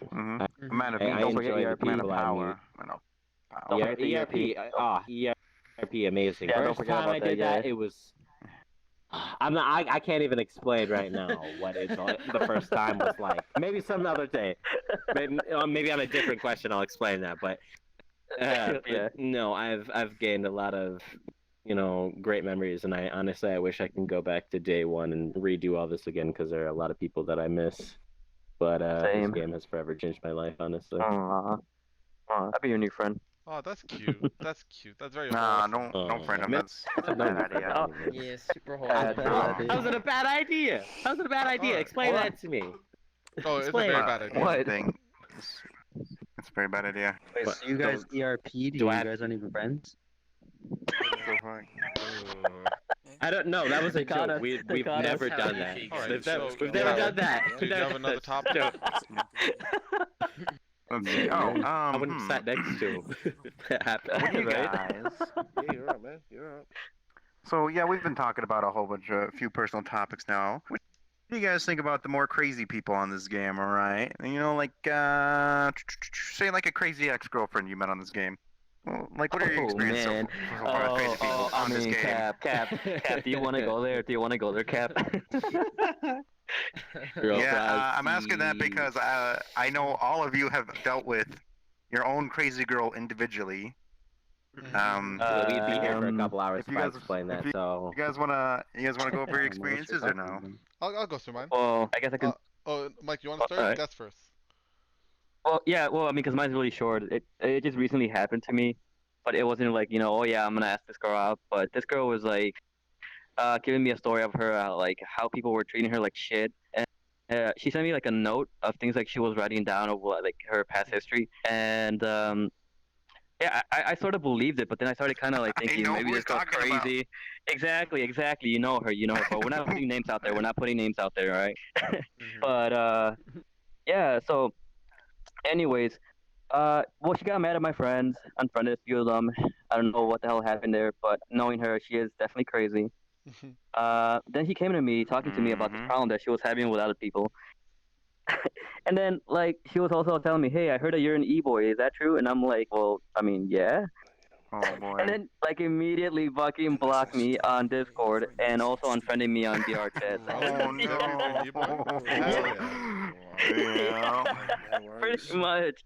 S3: Mm-hmm.
S4: I,
S3: A man of
S4: I
S3: means.
S2: Don't forget
S4: enjoy the
S2: ERP.
S3: A man of
S4: people I meet.
S3: power. Man of power.
S2: Don't forget the ERP.
S4: ERP, amazing.
S2: Yeah, don't
S4: First
S2: forget
S4: time
S2: about
S4: I
S2: that,
S4: did that,
S2: guys.
S4: it was. I can't even explain right now what the first time was like. Maybe some other day. Maybe on a different question I'll explain that. But
S2: Yeah.
S4: no, I've gained a lot of great memories, and I honestly I wish I can go back to day one and redo all this again because there are a lot of people that I miss. But this
S2: Same.
S4: game has forever changed my life, honestly.
S2: Aw. I'll be your new friend.
S1: Oh, that's cute. That's cute. That's very
S3: Nah,
S1: wholesome.
S3: don't friend him.
S4: man,
S3: That's a
S4: no
S3: bad
S4: need for
S3: idea.
S4: that
S2: Oh.
S4: anymore.
S7: Yeah, super
S2: Bad
S7: wholesome.
S2: idea.
S4: How's it a bad idea? How's it a bad idea?
S1: Alright.
S4: Explain
S3: What?
S4: that to me.
S1: Oh, it's a
S4: Explain.
S1: very bad idea.
S2: What?
S3: Here's the thing. It's a very bad idea.
S6: Wait,
S4: But
S6: so you guys ERP'd?
S4: do
S6: You
S4: I-
S6: guys aren't even friends?
S4: I don't know. That was a
S2: They caught
S4: joke.
S2: us.
S4: We've
S2: They caught
S4: never
S2: us.
S4: done that.
S1: Alright,
S4: We've
S1: so
S4: we've never done that.
S1: do you have another topic?
S4: Joke.
S3: Let's see. Oh,
S4: I wouldn't have sat next to him. if that happened.
S3: What do you
S2: Right?
S3: guys?
S8: Yeah, you're up, man. You're up.
S3: So yeah, we've been talking about a few personal topics now. What do you guys think about the more crazy people on this game? All right, like say like a crazy ex-girlfriend you met on this game. Well, like what are your
S2: Oh,
S3: experiences
S2: man.
S3: so far with crazy people
S2: I
S3: on this
S2: mean,
S3: game?
S2: Cap. Do you want to go there? Do you want to go there, Cap?
S3: Yeah, I'm asking that because I know all of you have dealt with your own crazy girl individually.
S4: Well, we'd be here for a couple hours
S3: if
S4: if
S3: you
S4: I
S3: guys-
S4: explained
S3: if
S4: that. So
S3: You guys wanna go over your
S6: I don't know what you're
S3: experiences or
S6: talking
S3: no?
S6: about.
S1: I'll go through mine.
S2: Well, I guess I can.
S1: Oh, Mike, you want to start?
S2: alright.
S1: Guess first.
S2: Well, yeah. Well, I mean, because mine's really short. It just recently happened to me, but it wasn't like oh yeah, I'm gonna ask this girl out. But this girl was like, giving me a story of her like how people were treating her like shit. And she sent me like a note of things like she was writing down of like her past history. And yeah, I sort of believed it, but then I started kind of like
S3: I
S2: thinking
S3: know
S2: maybe
S3: who
S2: this
S3: you're
S2: girl's
S3: talking about.
S2: crazy. Exactly. You know her. But we're not putting names out there. All right? But yeah. So, anyways, well, she got mad at my friends, unfriended a few of them. I don't know what the hell happened there, but knowing her, she is definitely crazy. Then she came to me talking to me about this
S3: Mhm.
S2: problem that she was having with other people. And then, like, she was also telling me, "Hey, I heard that you're an e-boy. Is that true?" And I'm like, "Well, I mean, yeah."
S3: Oh boy.
S2: And then, like, immediately fucking blocked me on Discord and also unfriended me on vrchat.
S3: Oh no. Yeah.
S2: Pretty much.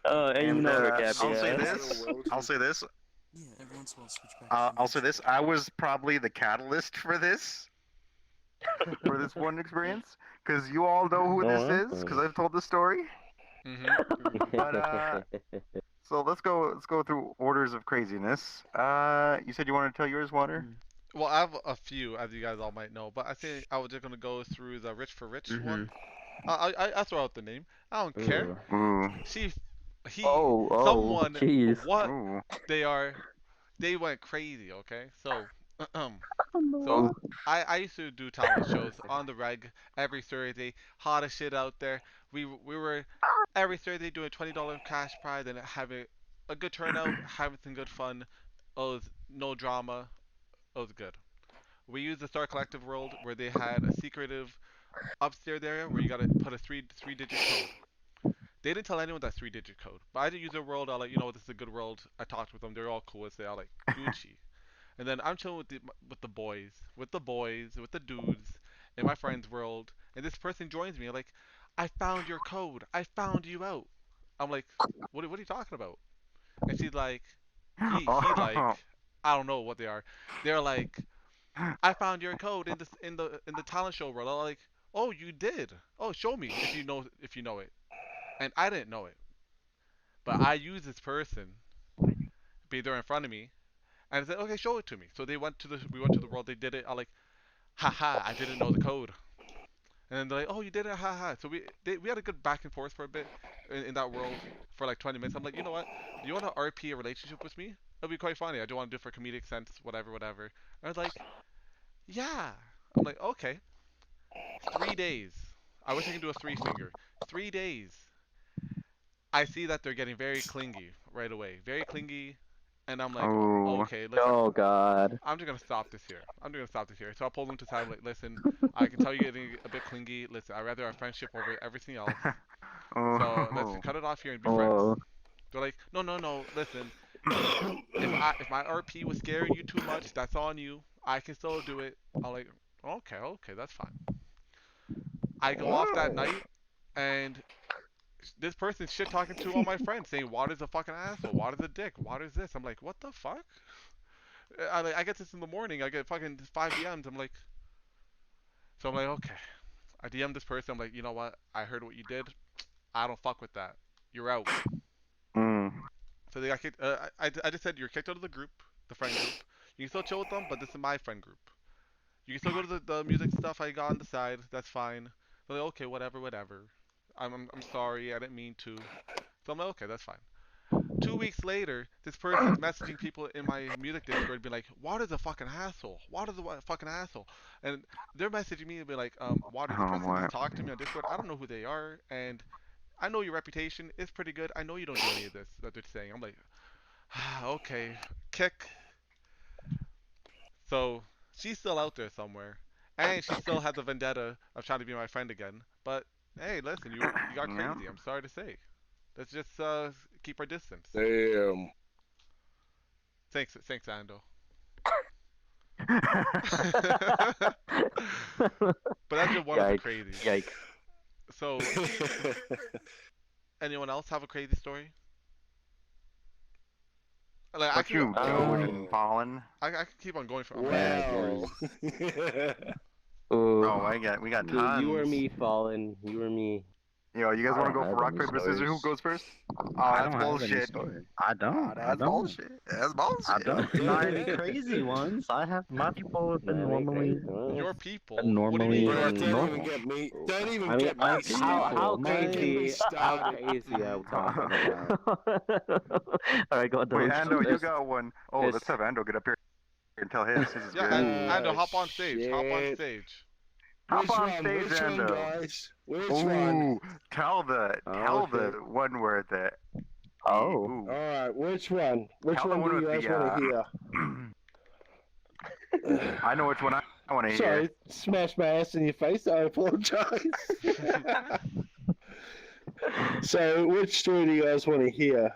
S2: And you know her, Cap.
S3: I'll say
S2: Yeah.
S3: this. I'll say this.
S9: Yeah, every once in a while switch back.
S3: I'll say this. I was probably the catalyst for this. For this one experience, because you all know who this is, because I've told the story. But so let's go through orders of craziness. You said you wanted to tell yours, Water?
S1: Well, I have a few, as you guys all might know, but I think I was just gonna go through the rich for rich one. I throw out the name. I don't care.
S3: Ooh.
S2: Oh,
S1: someone,
S2: jeez.
S1: what
S3: Ooh.
S1: they went crazy. Okay, so So I used to do talent shows on the reg every Thursday. Hot as shit out there. We were every Thursday doing $20 cash prize and having a good turnout, having some good fun. It was no drama. It was good. We used the Star Collective world where they had a secretive upstairs area where you gotta put a three digit code. They didn't tell anyone that 3-digit code, but I did use their world. I like, this is a good world. I talked with them. They're all cool. They all like Gucci. And then I'm chilling with the boys, with the dudes in my friend's world. And this person joins me like, I found your code. I found you out. I'm like, what are you talking about? And she's like, he like,
S3: Oh.
S1: I don't know what they are. They're like, I found your code in the talent show world. I'm like, oh, you did. Oh, show me if you know it. And I didn't know it, but I used this person be there in front of me, and I said, okay, show it to me. So we went to the world. They did it. I like, haha, I didn't know the code. And then they're like, oh, you did it, haha. So we had a good back and forth for a bit in that world for like 20 minutes. I'm like, you know what? Do you want to RP a relationship with me? It'll be quite funny. I do want to do it for comedic sense, whatever, whatever. And I was like, yeah. I'm like, okay. 3 days. I wish I could do a three finger. 3 days. I see that they're getting very clingy right away. Very clingy. And I'm like,
S3: Oh.
S1: okay, listen,
S2: Oh God.
S1: I'm just gonna stop this here. I'm just gonna stop this here. So I pulled them to the side, like, listen, I can tell you're getting a bit clingy. Listen, I'd rather our friendship over everything else. So let's
S3: Oh.
S1: cut it off here and be friends.
S2: Oh.
S1: They're like, no, no, no. Listen, if my RP was scaring you too much, that's on you. I can still do it. I'm like, okay, okay, that's fine. I go off that night, and this person's shit talking to all my friends, saying Water's a fucking asshole, Water's a dick, Water's this. I'm like, what the fuck? I get this in the morning. I get fucking 5 DMs. I'm like, so I'm like, okay. I DM this person. I'm like, you know what? I heard what you did. I don't fuck with that. You're out.
S3: Mm.
S1: So they got kicked. I just said you're kicked out of the group, the friend group. You can still chill with them, but this is my friend group. You can still go to the music stuff I got on the side. That's fine. They're like, okay, whatever, whatever. I'm sorry. I didn't mean to. So I'm like, okay, that's fine. 2 weeks later, this person's messaging people in my music Discord, being like, "Water's a fucking asshole. Water's a fucking asshole," and they're messaging me and be like, "Water, the
S3: Oh
S1: person
S3: boy.
S1: that's talking to me on Discord, I don't know who they are, and I know your reputation is pretty good. I know you don't do any of this that they're saying." I'm like, okay, kick. So she's still out there somewhere, and she still has the vendetta of trying to be my friend again. But hey, listen, you got
S3: Yeah.
S1: crazy. I'm sorry to say. Let's just keep our distance.
S8: Damn.
S1: Thanks, Ando. But that's just one of the
S2: Yikes.
S1: crazies.
S2: Yikes.
S1: So, anyone else have a crazy story? Like,
S3: What you
S2: Um,
S3: doing, Fallen?
S1: I can keep on going for.
S8: Wow.
S2: Ooh.
S3: Oh, we got tons.
S4: You or me, Fallen. You or me.
S3: Yo, you guys
S6: I
S3: want to
S6: don't
S3: go for
S6: have
S3: rock,
S6: any
S3: paper, scissors? Who
S6: stories.
S3: goes first? Oh,
S6: I
S3: that's
S6: don't have any
S3: bullshit.
S6: story. I don't.
S3: Oh,
S6: I
S3: that's
S6: don't.
S3: bullshit. That's bullshit.
S6: I don't. Not any crazy ones. I have my people have been normally
S1: Your people.
S6: normally
S1: What do you mean?
S8: Bro,
S1: your
S8: don't even
S6: normal.
S8: get me. Don't even
S4: I mean,
S8: get me started.
S4: how
S8: Don't get me
S4: crazy? How
S8: started.
S4: crazy are we talking about?
S2: All right, go on.
S3: Wait,
S2: Dylan.
S3: Ando, you
S4: There's-
S3: got one. Oh,
S4: there's-
S3: let's have Ando get up here and tell his. This is
S1: Yeah,
S3: good.
S1: Ando, hop on stage. Hop on
S8: Shit.
S1: stage.
S3: Hop
S8: Which
S3: on
S8: one?
S3: stage,
S8: Which one,
S3: Ando.
S8: guys? Which one?
S3: Ooh, tell the
S4: okay.
S3: one where the.
S2: Oh.
S3: Ooh.
S8: All right, which one? Which
S3: Tell the
S8: one
S3: one
S8: do you
S3: with
S8: guys
S3: the,
S8: want to hear?
S3: I know which one I want to hear.
S8: Sorry, smash my ass in your face. I apologize. So, which story do you guys want to hear?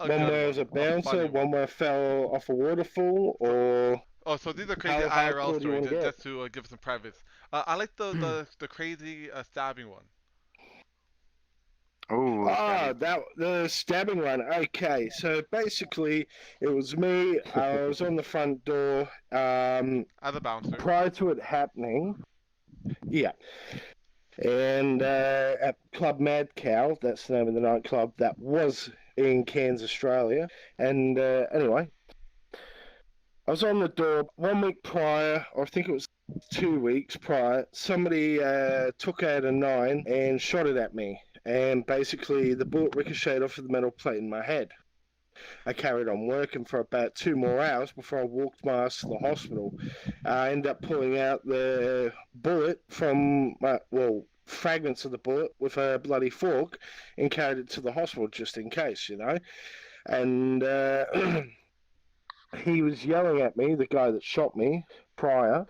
S1: A
S8: One
S1: good
S8: where I was a bouncer,
S1: funny
S8: one where I fell off a waterfall, or
S1: Oh, so these are crazy
S8: How
S1: IRL
S8: hardcore do you
S1: stories,
S8: wanna get?
S1: just to give some privates. I like the crazy stabbing one.
S3: Ooh.
S8: the stabbing one. Okay, so basically, it was me. I was on the front door.
S1: As a bouncer.
S8: Prior to it happening, yeah. And at Club Mad Cow, that's the name of the nightclub that was in Cairns, Australia. And anyway, I was on the door 1 week prior, or I think it was 2 weeks prior. Somebody took out a 9 and shot it at me. And basically, the bullet ricocheted off of the metal plate in my head. I carried on working for about 2 more hours before I walked my ass to the hospital. I ended up pulling out the bullet from, fragments of the bullet with a bloody fork and carried it to the hospital just in case, you know. And he was yelling at me, the guy that shot me prior.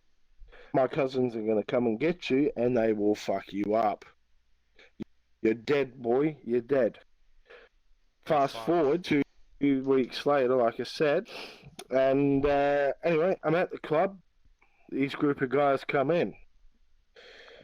S8: My cousins are going to come and get you and they will fuck you up. You're dead, boy. You're dead. Fast forward 2 weeks later, like I said, and anyway, I'm at the club. These group of guys come in.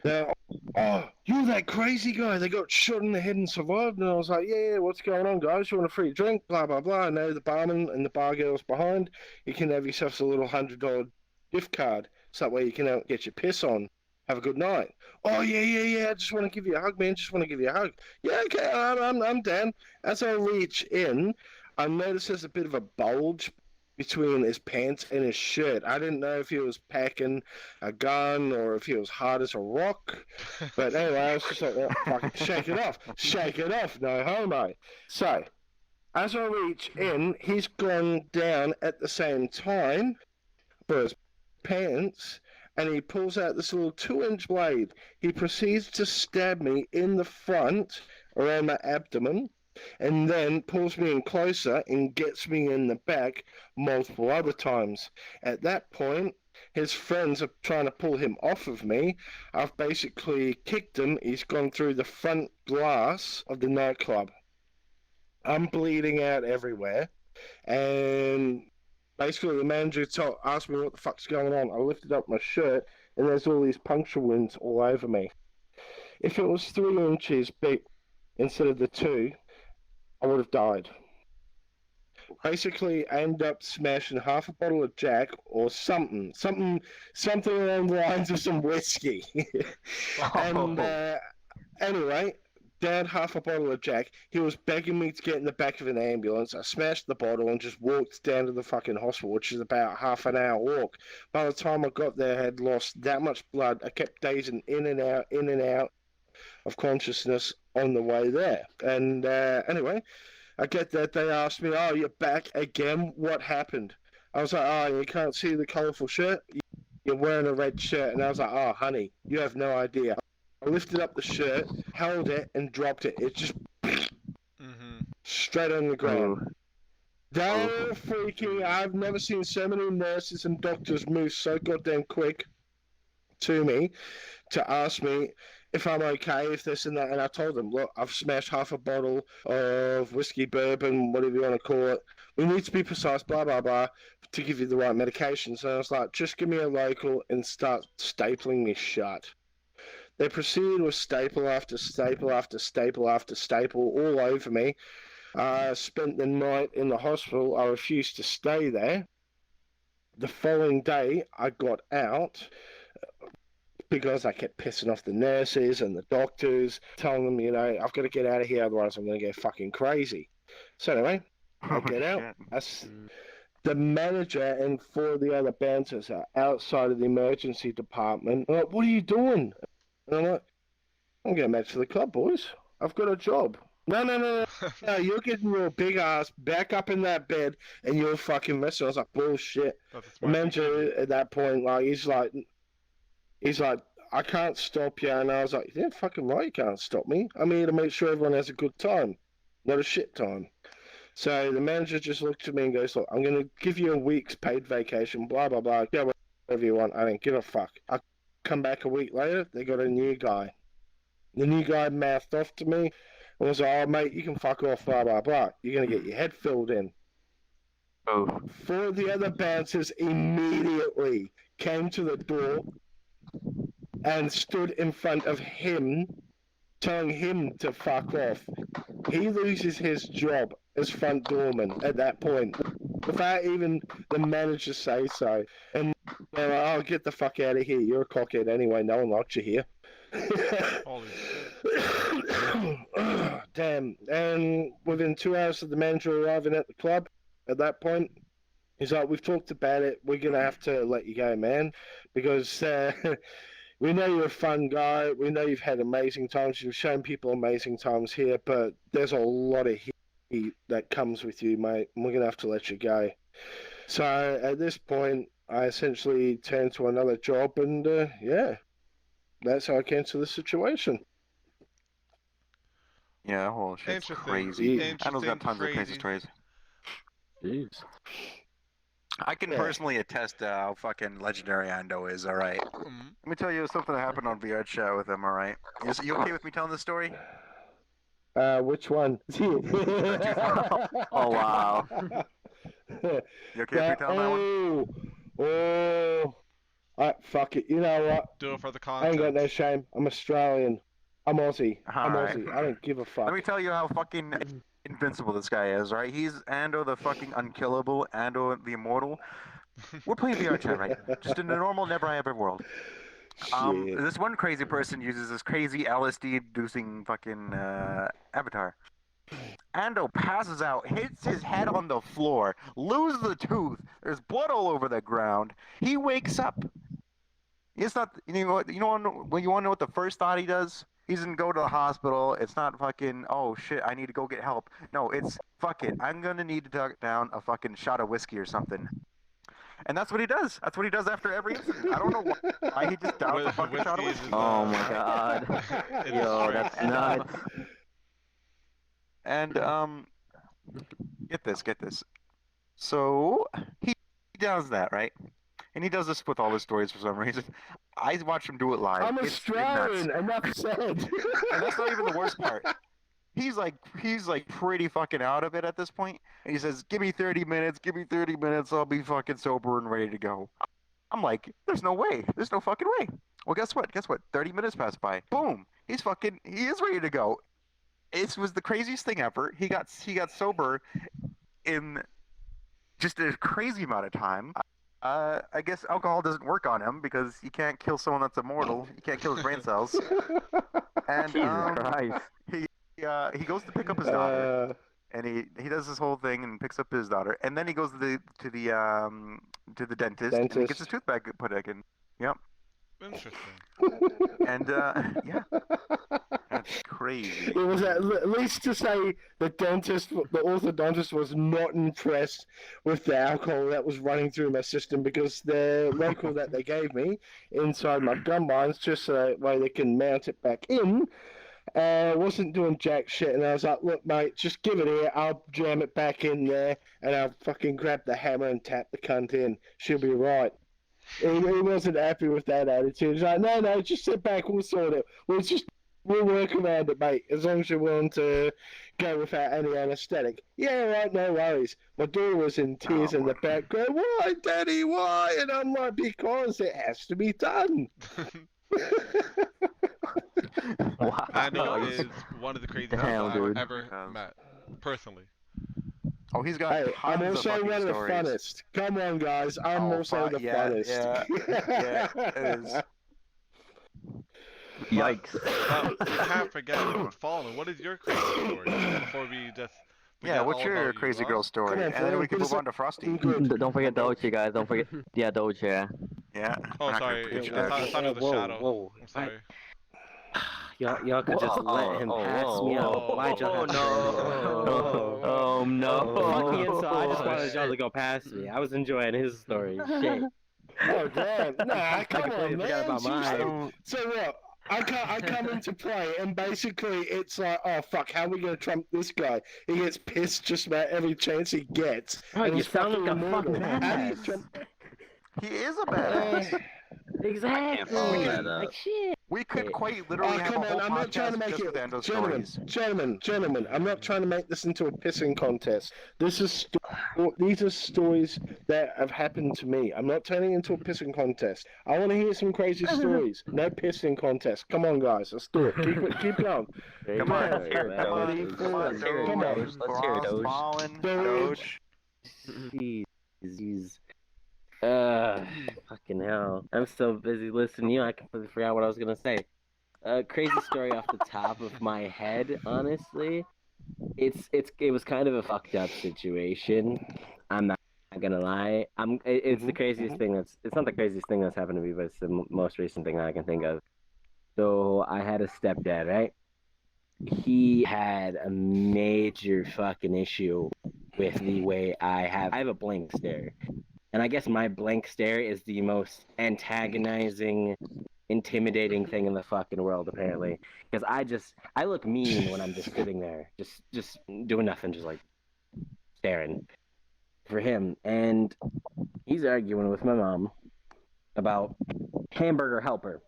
S8: They're, oh, you're that crazy guy. They got shot in the head and survived. And I was like, yeah, what's going on, guys? You want a free drink? Blah, blah, blah. I know the barman and the bar girl's behind. You can have yourself a little $100 gift card. So that way you can get your piss on. Have a good night. Oh, yeah. I just want to give you a hug, man. Just want to give you a hug. Yeah, okay, I'm down. As I reach in, I notice there's a bit of a bulge between his pants and his shirt. I didn't know if he was packing a gun or if he was hard as a rock. But anyway, I was just like, oh, fucking shake it off. Shake it off. No homo. So, as I reach in, he's gone down at the same time for his pants, and he pulls out this little 2-inch blade. He proceeds to stab me in the front around my abdomen, and then pulls me in closer and gets me in the back multiple other times. At that point, his friends are trying to pull him off of me. I've basically kicked him. He's gone through the front glass of the nightclub. I'm bleeding out everywhere, and basically the manager asked me what the fuck's going on. I lifted up my shirt, and there's all these puncture wounds all over me. If it was 3 inches big instead of the 2, I would have died. Basically, I ended up smashing half a bottle of Jack or something along the lines of some whiskey. And anyway, down half a bottle of Jack. He was begging me to get in the back of an ambulance. I smashed the bottle and just walked down to the fucking hospital, which is about a half an hour walk. By the time I got there, I had lost that much blood. I kept dazing in and out of consciousness on the way there. And anyway, I get that. They asked me, oh, you're back again? What happened? I was like, oh, you can't see the colourful shirt? You're wearing a red shirt. And I was like, oh, honey, you have no idea. I lifted up the shirt, held it, and dropped it. It just straight on the ground. They were freaking. I've never seen so many nurses and doctors move so goddamn quick to me to ask me if I'm okay, if this and that. And I told them, look, I've smashed half a bottle of whiskey, bourbon, whatever you want to call it. We need to be precise, blah, blah, blah, to give you the right medications. And I was like, just give me a local and start stapling me shut. They proceeded with staple after staple after staple after staple all over me. I spent the night in the hospital. I refused to stay there. The following day, I got out because I kept pissing off the nurses and the doctors, telling them, you know, I've got to get out of here, otherwise I'm going to go fucking crazy. So anyway, I get out. The manager and 4 of the other bouncers are outside of the emergency department. I'm like, what are you doing? And I'm like, I'm going back to the club, boys. I've got a job. No. You're getting your big ass back up in that bed and you're fucking messing. I was like, bullshit. The manager at that point, like, he's like, I can't stop you. And I was like, yeah, fucking right, you can't stop me. I'm here to make sure everyone has a good time, not a shit time. So the manager just looked at me and goes, look, I'm going to give you a week's paid vacation, blah, blah, blah. Go whatever you want. I don't give a fuck. I come back a week later, they got a new guy. The new guy mouthed off to me and was like, oh, mate, you can fuck off, blah, blah, blah. You're going to get your head filled in. 4 of the other bouncers immediately came to the door and stood in front of him, telling him to fuck off. He loses his job as front doorman at that point, without even the manager say so. And they're like, oh, get the fuck out of here. You're a cockhead anyway. No one likes you here.
S1: Holy shit.
S8: Damn. And within 2 hours of the manager arriving at the club, at that point, he's like, we've talked about it. We're going to have to let you go, man. Because we know you're a fun guy. We know you've had amazing times. You've shown people amazing times here. But there's a lot of that comes with you, mate. And we're gonna have to let you go. So at this point, I essentially turned to another job, and yeah, that's how I came to the situation.
S3: Yeah, whole shit's
S1: Interesting.
S3: crazy.
S8: Yeah.
S3: Ando's got tons of
S1: Crazy.
S3: crazy stories.
S6: Jeez.
S3: I can
S8: Yeah.
S3: personally attest how fucking legendary Ando is, alright?
S1: Mhm.
S3: Let me tell you something that happened on vrchat with him, alright? You okay with me telling this story?
S8: Which one?
S2: Oh, wow.
S3: You okay with me telling that one?
S8: Fuck it. You know what?
S1: Do it for the
S8: I ain't got no
S1: content.
S8: shame. I'm Australian. I'm Aussie. I'm
S3: Alright.
S8: Aussie. I don't give a fuck.
S3: Let me tell you how fucking invincible this guy is, right? He's Ando the fucking unkillable, Ando the immortal. We're playing vrchat, right? Just in a normal, never ever world.
S8: Shit.
S3: This one crazy person uses this crazy LSD-inducing fucking avatar. Ando passes out, hits his head on the floor, loses the tooth. There's blood all over the ground. He wakes up. It's not. You know what? When you want to know what the first thought he does? He doesn't go to the hospital. It's not fucking. Oh shit! I need to go get help. No, it's fuck it. I'm gonna need to tuck down a fucking shot of whiskey or something. And that's what he does. That's what he does after every incident. I don't know why he just downs a fucking shot of
S1: Whiskey is,
S3: whiskey.
S2: Oh my god.
S1: It's
S2: Yo,
S1: straight.
S2: that's nuts.
S3: And get this. So he does that, right? And he does this with all his stories for some reason. I watch him do it live.
S8: I'm
S3: It's
S8: Australian.
S3: nuts.
S8: Enough said.
S3: And that's not even the worst part. He's like pretty fucking out of it at this point. And he says, give me 30 minutes, I'll be fucking sober and ready to go. I'm like, there's no way. There's no fucking way. Well, guess what? 30 minutes pass by. Boom. He is ready to go. It was the craziest thing ever. He got sober in just a crazy amount of time. I guess alcohol doesn't work on him because you can't kill someone that's immortal. You can't kill his brain cells. And
S2: Jesus Christ.
S3: he goes to pick up his daughter, and he does this whole thing and picks up his daughter, and then he goes to the dentist, and he gets his tooth back put back in. Yep.
S1: Interesting.
S3: And yeah, that's crazy.
S8: It was at least to say the orthodontist was not impressed with the alcohol that was running through my system, because the local that they gave me inside my gum lines, just so that way they can mount it back in, wasn't doing jack shit. And I was like, look mate, just give it here, I'll jam it back in there, and I'll fucking grab the hammer and tap the cunt in. She'll be right. He wasn't happy with that attitude. He's like, no, just sit back, we'll sort it. We'll work around it, mate, as long as you're willing to go without any anaesthetic. Yeah, right, no worries. My daughter was in tears in the background. Why, Daddy, why? And I'm like, because it has to be done.
S2: Wow.
S1: Ando is one of the craziest
S2: Damn,
S1: people I've
S2: dude.
S1: ever met, personally.
S3: Oh, he's got
S8: Hey, I'm
S3: tons of
S8: also
S3: fucking
S8: one of the
S3: stories.
S8: funnest. Come on, guys. I'm also the funnest.
S3: Yeah, it is.
S2: Yikes.
S1: You can't forget Fallen. What is your crazy story before we just?
S3: Yeah, what's your crazy girl story?
S8: Come on,
S3: And then
S8: Phil,
S3: we can
S8: give us
S3: move on to Frosty.
S2: Don't forget Doja, guys. Don't forget. Yeah, Doja.
S3: Yeah.
S1: Oh,
S3: we're not gonna
S1: sorry.
S3: preach
S1: I
S3: that.
S1: thought it was the shadow.
S4: Whoa.
S1: I'm sorry.
S4: Y'all could just let him pass me out. Why'd y'all have to
S2: Oh no.
S4: Fuck me inside. I just wanted y'all to go past me. I was enjoying his story. Shit.
S8: Oh, damn. Nah, come on,
S4: completely
S8: man.
S4: forgot about mine.
S8: So what? I come into play, and basically it's like, oh, fuck, how are we going to trump this guy? He gets pissed just about every chance he gets.
S4: Bro,
S8: and
S4: you
S8: he's
S4: sound
S8: fucking
S4: like a
S8: immortal.
S4: fucking
S8: How do you
S4: badass.
S8: trump...
S3: He is a badass.
S4: Exactly.
S6: follow that up.
S4: Like shit.
S3: We could quite literally
S8: Oh,
S3: have
S8: come
S3: a
S8: on,
S3: whole
S8: I'm not trying to
S3: podcast
S8: make
S3: just
S8: it...
S3: with Endo's
S8: Gentlemen,
S3: stories.
S8: I'm not trying to make this into a pissing contest. These are stories that have happened to me. I'm not turning it into a pissing contest. I want to hear some crazy stories. No pissing contest. Come on, guys, let's do it. Keep going.
S3: Come on,
S2: Let's hear it, Doge.
S3: come on,
S2: Let's hear it,
S8: Come on.
S2: Doge. Let's hear it, Doge.
S3: Fallen,
S8: Doge.
S4: Jeez. Fucking hell. I'm so busy listening to you, I completely forgot what I was gonna say. Crazy story off the top of my head, honestly. It was kind of a fucked up situation. I'm not gonna lie. It's the craziest thing it's not the craziest thing that's happened to me, but it's the most recent thing that I can think of. So I had a stepdad, right? he had a major fucking issue with the way I have a blank stare. And I guess my blank stare is the most antagonizing, intimidating thing in the fucking world, apparently. Because I look mean when I'm just sitting there, just doing nothing, just like staring for him. And he's arguing with my mom about hamburger helper.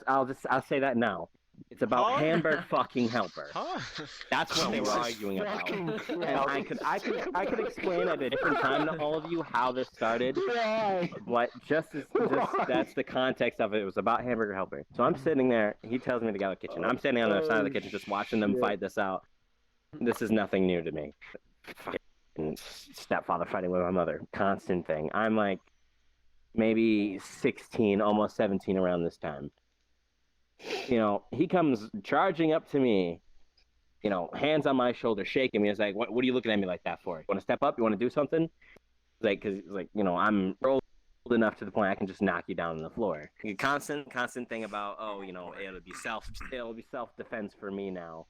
S4: I'll say that now. It's about
S1: Huh?
S4: hamburger fucking helper.
S1: Huh?
S4: That's what they were
S8: Jesus
S4: arguing about.
S8: fucking
S4: And I could explain at a different time to all of you how this started.
S8: Why?
S4: But that's the context of it. It was about hamburger helper. So I'm sitting there. He tells me to go to the kitchen. I'm standing on the other side of the kitchen, just watching them fight this out. This is nothing new to me. Fucking stepfather fighting with my mother, constant thing. I'm like maybe 16, almost 17 around this time. You know, he comes charging up to me, you know, hands on my shoulder, shaking me. He's like, what are you looking at me like that for? You want to step up? You want to do something? Like, because, like, you know, I'm old enough to the point I can just knock you down on the floor. Constant thing about, oh, you know, it'll be self-defense for me now.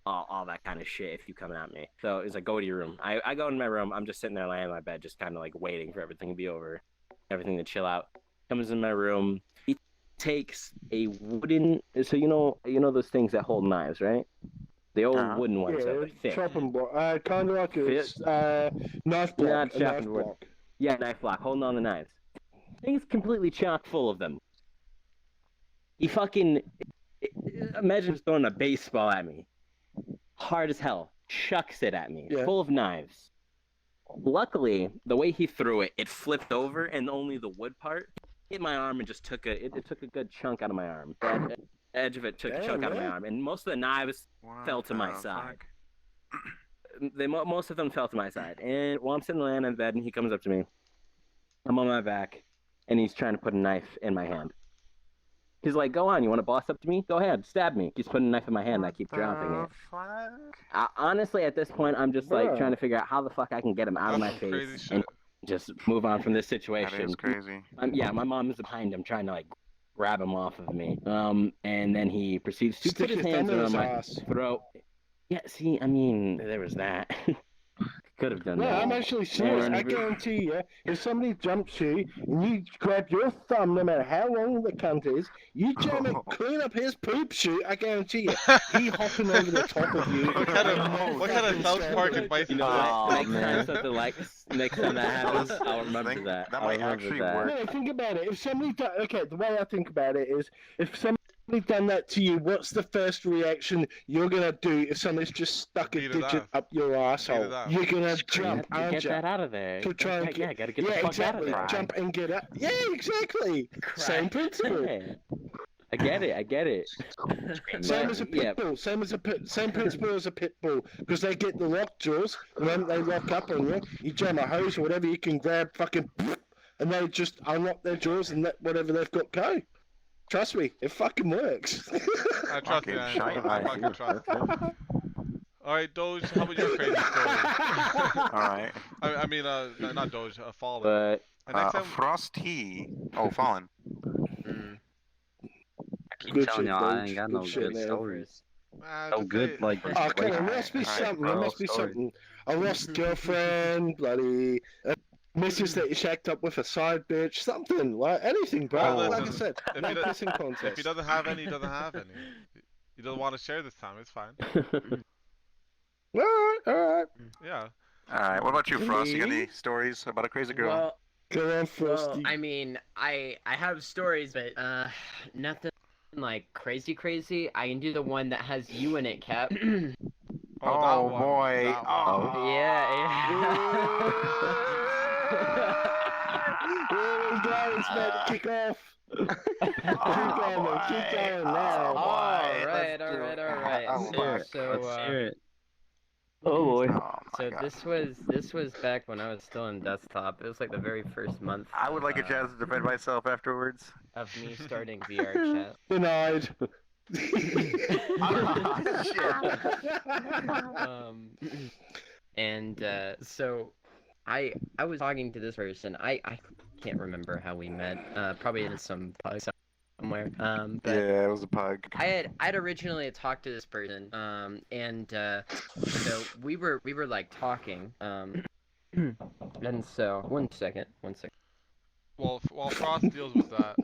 S4: All that kind of shit if you come at me. So he's like, go to your room. I go in my room. I'm just sitting there laying in my bed, just kind of like waiting for everything to be over, everything to chill out. Comes in my room. He takes a wooden, so you know those things that hold knives, right? The old wooden ones that are thick.
S8: Chopping block. Kind of like a knife block.
S4: Not
S8: A knife
S4: chopping wood.
S8: block.
S4: Yeah, knife block, holding on the knives. Thing's completely chock full of them. He fucking, imagine just throwing a baseball at me. Hard as hell. Chucks it at me.
S8: Yeah.
S4: Full of knives. Luckily, the way he threw it, it flipped over and only the wood part hit my arm and just took it took a good chunk out of my arm. The edge of it took a chunk out of my arm. And most of the knives fell to my side. Most of them fell to my side. And while I'm sitting laying in bed and he comes up to me, I'm on my back and he's trying to put a knife in my hand. He's like, go on, you want to boss up to me? Go ahead, stab me. He's putting a knife in my hand and I keep dropping it. Honestly, at this point, I'm just like trying to figure out how the fuck I can get him out of my face and just move on from this situation.
S3: That is crazy.
S4: Yeah, my mom is behind him trying to like grab him off of me. And then he proceeds to put his hands around my throat. Yeah, see, I mean, there was that. Could have done that.
S8: No, I'm actually serious. I guarantee you, if somebody jumps you and you grab your thumb, no matter how long the cunt is, you jam it clean up his poop chute, I guarantee you, he hopping over the top of you.
S1: What kind of South Park advice?
S4: You know, next time something like next time that happens, I'll remember that.
S3: That might actually work.
S8: No, think about it. If somebody the way I think about it is, if somebody done that to you, what's the first reaction you're gonna do if somebody's just stuck a digit up your asshole? You're gonna jump, aren't you?
S4: Get that out of there.
S8: To try and
S4: gotta get the fuck out of there.
S8: Jump and get up. Yeah, exactly. Same principle.
S4: Yeah. I get it.
S8: Same as a pit bull. Same principle as a pit bull. Because they get the lock jaws, and then they lock up on you. You jam a hose or whatever, you can grab fucking, and they just unlock their jaws and let whatever they've got go. Trust me, it fucking works.
S1: I trust you. I fucking trust. All right, Doge, how about your crazy story?
S3: All right.
S1: I mean, not Doge, Fallen.
S4: But
S1: Next time...
S3: Frosty. Oh, Fallen.
S6: I keep telling y'all I ain't got no good stories. No good, like.
S8: Oh, come on, there must be something. There must be something. I lost girlfriend, bloody. Missus that you shacked up with a side bitch, something, like anything, bro.
S1: Well,
S8: like I said, no pissing contest.
S1: If he doesn't have any, he doesn't have any. He doesn't want to share this time, it's fine.
S8: Alright.
S1: Yeah.
S3: Alright, what about you, Frost? You got any stories about a crazy girl?
S7: Well,
S8: go on, Frosty.
S7: Well, I mean, I have stories, but nothing like crazy. I can do the one that has you in it, Cap.
S3: Oh boy.
S7: Oh. Yeah.
S8: Here we go, it's about to kick off. Keep going now.
S7: Alright.
S6: Let's hear it.
S4: oh boy.
S7: So this was back when I was still in desktop. It was like the very first month.
S3: I would like a chance to defend myself afterwards.
S7: Of me starting VR chat.
S8: Denied.
S7: So I was talking to this person. I can't remember how we met. Probably in some somewhere. But
S3: Yeah, it was a pug.
S7: I'd originally talked to this person, and so we were like talking, and so one second.
S1: While Frost deals with that,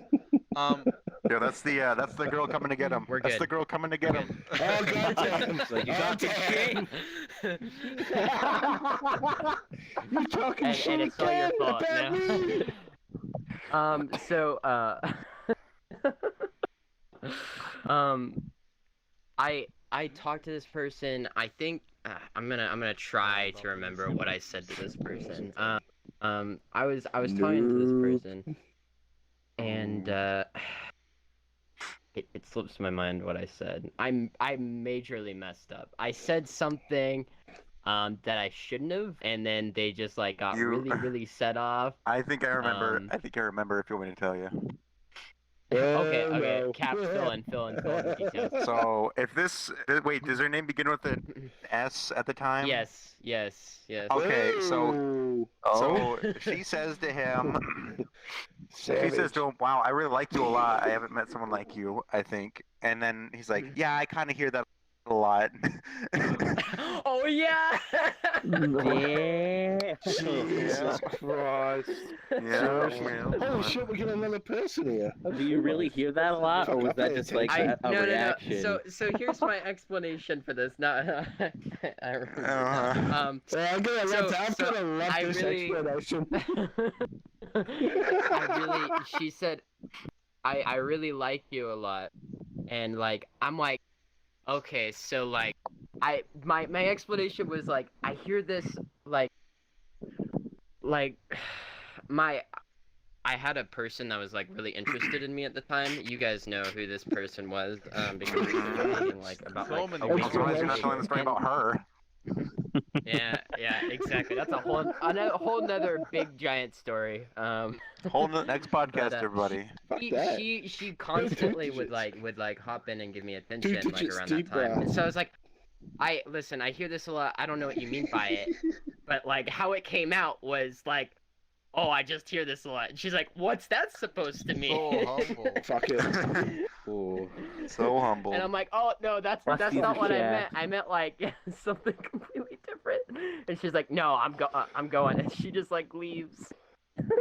S3: Yeah, that's the girl coming to get him.
S7: We're
S3: That's
S7: good.
S3: the girl coming to get him.
S8: Oh, God damn.
S4: Like, you got the
S8: damn. You're talking
S7: And
S8: shit
S7: it's all your
S8: again
S7: fault
S8: about
S7: now.
S8: me.
S7: So I talked to this person. I think I'm gonna try to remember what I said to this person. I was talking to this person, and it slips my mind what I said. I majorly messed up. I said something that I shouldn't have, and then they just like got really set off.
S3: I think I remember.
S7: Um,
S3: I think I remember if you want me to tell you.
S7: Okay,
S8: no.
S7: Cap, fill in the details.
S3: So if wait, does her name begin with an S at the time?
S7: Yes.
S3: Okay, so
S2: Oh.
S3: she says to him, she
S8: Savage.
S3: says to him, "Wow, I really like you a lot. I haven't met someone like you, I think." And then he's like, "Yeah, I kind of hear that a lot."
S7: Oh yeah.
S2: Yeah.
S8: Jesus Christ.
S3: Yeah.
S8: Holy shit, we got another person here.
S4: Do you really hear that a lot, or was that just like a
S7: No.
S4: reaction?
S7: So here's my explanation for this. No, I remember.
S3: Uh-huh.
S8: Well, I'm gonna love
S7: I
S8: this
S7: really-
S8: explanation.
S7: She said, I really like you a lot, and like I'm like, okay, so like my explanation was like I hear this like I had a person that was like really interested in me at the time. You guys know who this person was, because we were talking like about
S1: So
S7: like
S1: many
S7: a
S3: I'm
S7: week
S3: surprised
S7: ago.
S3: you're not telling the story about her.
S7: Yeah, exactly. That's a whole nother big giant story.
S3: Next podcast,
S7: But,
S3: everybody.
S8: Fuck that.
S7: She constantly would
S8: digits.
S7: like hop in and give me attention like
S8: digits
S7: around
S8: deep,
S7: that time.
S8: bro.
S7: And so I was like, I hear this a lot. I don't know what you mean by it, but like how it came out was like, oh, I just hear this a lot. And she's like, what's that supposed to mean?
S1: so humble.
S8: Fuck it.
S4: Ooh.
S3: So humble.
S7: And I'm like, oh no, that's
S2: Rusty's
S7: not what I
S2: cat.
S7: meant. I meant like something completely different. And she's like, no, I'm going. And she just like leaves.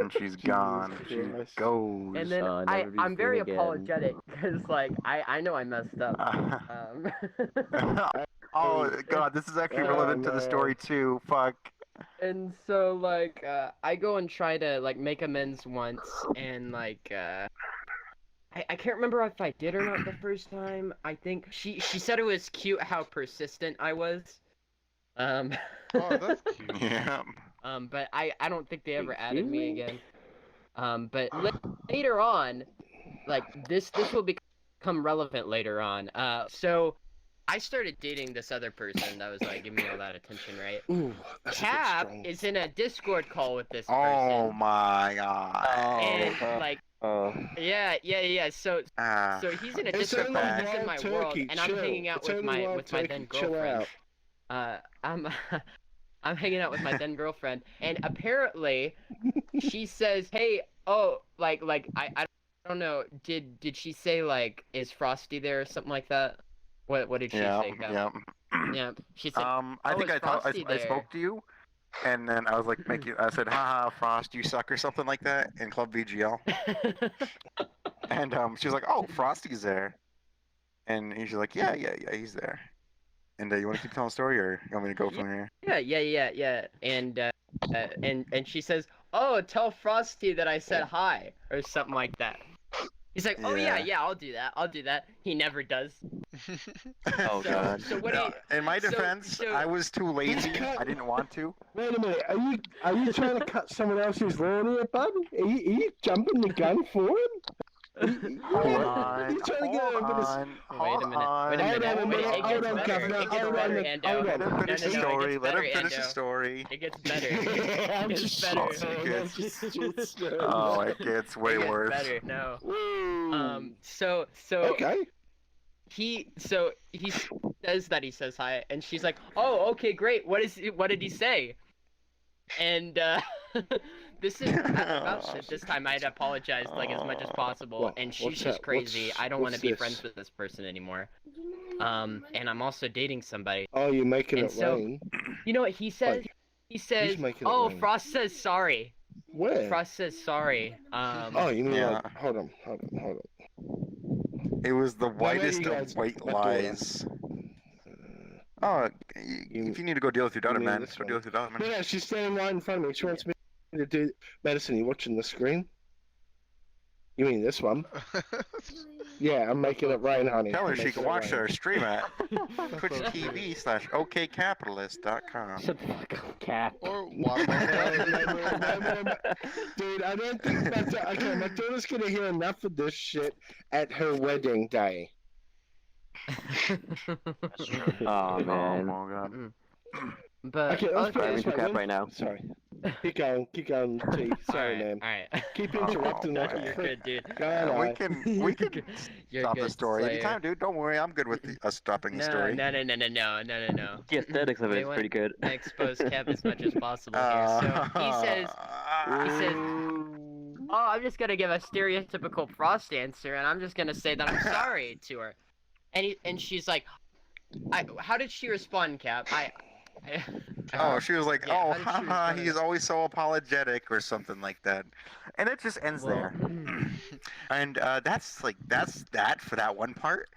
S3: And she's gone. She
S8: Christ.
S3: goes.
S7: And then
S4: never be
S7: I'm very
S4: seen again.
S7: apologetic because like I know I messed up.
S3: Oh god, this is actually relevant to the story too. Fuck.
S7: And so like I go and try to like make amends once, and like I can't remember if I did or not the first time. I think she said it was cute how persistent I was.
S1: Oh, that's cute.
S3: Yeah.
S7: But I don't think they ever added me
S2: Excuse
S7: again. But later on, like this will become relevant later on. So I started dating this other person that was like giving me all that attention, right?
S8: Ooh, that's a bit
S7: Cap
S8: strong.
S7: is in a Discord call with this person.
S3: Oh my god.
S7: And
S2: Oh,
S7: like
S2: Oh.
S7: yeah. So
S3: Ah.
S7: he's in a
S8: It's
S7: Discord
S8: only
S7: call, he's in
S8: wild
S7: my world,
S8: turkey,
S7: and I'm
S8: chill.
S7: hanging out
S8: It's
S7: with
S8: only
S7: my
S8: wild
S7: then
S8: turkey, chill
S7: girlfriend.
S8: out.
S7: I'm hanging out with my then girlfriend, and apparently she says, "Hey, oh, like I don't know. Did she say like is Frosty there or something like that? What did she say? Cal?
S3: Yeah.
S7: Yeah. She said,
S3: I
S7: "Oh,
S3: think
S7: is
S3: I
S7: Frosty there?"
S3: spoke to you, and then I was like, I said, haha, Frost, you suck, or something like that in Club VGL. And she was like, oh, Frosty's there. And he's like, yeah, he's there. And you want to keep telling the story, or you want me to go from here?
S7: Yeah. And she says, "Oh, tell Frosty that I said hi," or something like that. He's like, "Oh
S3: Yeah.
S7: yeah, I'll do that." He never does.
S2: Oh
S7: So-
S2: god.
S7: So what do
S3: No,
S7: you?
S3: in my
S7: so-
S3: defense,
S7: so-
S3: I was too lazy.
S8: cut-
S3: I didn't want to.
S8: Wait a minute, are you trying to cut someone else's lawn here, bud? Are you jumping the gun for him?
S3: Hold on.
S8: You trying to get
S3: Hold
S8: him to
S3: on.
S7: Wait a minute.
S3: Hold
S7: Wait a
S3: on.
S7: minute.
S8: Hold on,
S7: It gets
S8: hold on,
S7: better.
S8: Governor,
S7: It gets
S8: hold
S7: better,
S8: on,
S7: Ando.
S8: hold
S3: Let him
S8: on.
S3: finish
S7: No,
S3: the
S7: it
S3: story.
S7: gets
S3: Let him
S7: better,
S3: finish the
S7: Ando.
S3: story.
S7: It gets better.
S8: I'm
S7: It's
S8: just
S7: better.
S3: Oh, it gets way
S7: It gets
S3: worse.
S7: better. No.
S8: Woo.
S7: So
S8: Okay.
S7: he says that he says hi, and she's like, "Oh, okay, great. What did he say?" And this is about shit. This time I'd apologize like as much as possible,
S8: What?
S7: and she's
S8: What's
S7: just
S8: that?
S7: crazy.
S8: What's-
S7: I don't want to
S8: what's
S7: be
S8: this?
S7: friends with this person anymore. And I'm also dating somebody.
S8: Oh, you're making
S7: And
S8: it
S7: so-
S8: rain.
S7: You know what he says?
S8: Wait,
S7: He says,
S8: making it
S7: "Oh,
S8: rain?
S7: Frost says sorry."
S8: Where?
S7: Frost says sorry.
S8: Oh, you mean
S3: Yeah.
S8: like, hold on.
S3: It was the
S8: bet
S3: whitest
S8: you guys
S3: of white
S8: are doing
S3: lies. Oh, if you need to go deal with your daughter,
S8: mean
S3: man,
S8: this
S3: go
S8: one?
S3: deal with your daughter, man.
S8: No, she's standing right in front of me. She wants me to do medicine. You watching the screen? You mean this one? Yeah, I'm making it rain, honey.
S3: Tell her
S8: I'm
S3: she
S8: making
S3: can
S8: it
S3: watch
S8: rain.
S3: our stream at
S1: so
S3: twitch.tv/okcapitalist.com.
S4: Shut the fuck up, Cap.
S1: Or
S8: No,
S1: watermelon.
S8: no, dude, I don't think okay, my daughter's gonna hear enough of this shit at her wedding day.
S2: Oh
S3: Oh
S2: man.
S3: my god.
S7: But
S8: Okay, let's put it
S2: Driving
S8: this
S2: to
S8: way.
S2: cap
S8: when-
S2: right now.
S8: Sorry. Keep going, T. Sorry, man.
S7: Alright.
S8: Keep
S3: Oh,
S8: interrupting like
S3: man.
S8: a
S7: You're
S8: prick.
S7: good, dude.
S8: Go on,
S3: We
S8: alright.
S3: can
S7: You're
S3: stop
S7: good,
S3: the story
S7: Slayer.
S3: anytime, dude. Don't worry, I'm good with us stopping the
S7: No,
S3: story.
S7: no.
S2: The aesthetics of it
S7: We
S2: is
S7: want
S2: pretty good.
S7: to expose Kev as much as possible here. So he says, "Oh, I'm just gonna give a stereotypical Frost answer, and I'm just gonna say that I'm sorry to her." And she's like, "How did she respond, Cap?"
S3: Oh, she was like,
S7: Yeah,
S3: "Oh,
S7: how did she
S3: haha,
S7: respond to
S3: he's
S7: that?
S3: always so apologetic," or something like that, and it just ends
S7: Well,
S3: there. And that's that for that one part.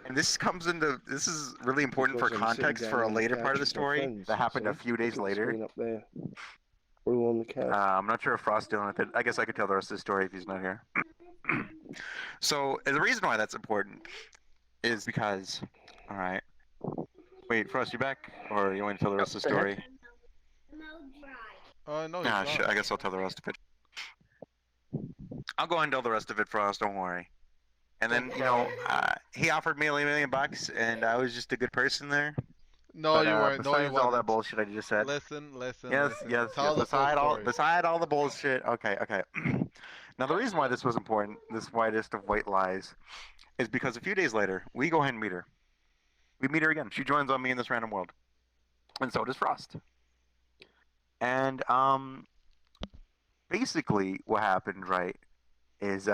S3: And this is really important for
S8: Because I'm sitting
S3: context
S8: down
S3: for a
S8: on the
S3: later
S8: couch
S3: part of the
S8: with my
S3: story
S8: friends,
S3: that happened a
S8: so
S3: few days
S8: look at the
S3: later.
S8: screen up there. We're all on the couch.
S3: I'm not sure if Frost's dealing with it. I guess I could tell the rest of the story if he's not here. So the reason why that's important is because, all right. Wait, Frost, you back, or you want to tell the rest of the story?
S1: No, he's
S3: Nah,
S1: not.
S3: I guess I'll tell the rest of it. I'll go ahead and tell the rest of it, Frost. Don't worry. And then he offered me $1 million, and I was just a good person there.
S1: No,
S3: But,
S1: you weren't. No, you
S3: besides all that
S1: weren't.
S3: bullshit I just said.
S1: Listen.
S3: Yes,
S1: listen.
S3: yes,
S1: Tell
S3: yes.
S1: the full story.
S3: Beside all the bullshit. Okay. Now the reason why this was important, this whitest of white lies, is because a few days later we go ahead and meet her. We meet her again. She joins on me in this random world, and so does Frost. And basically what happened, right, is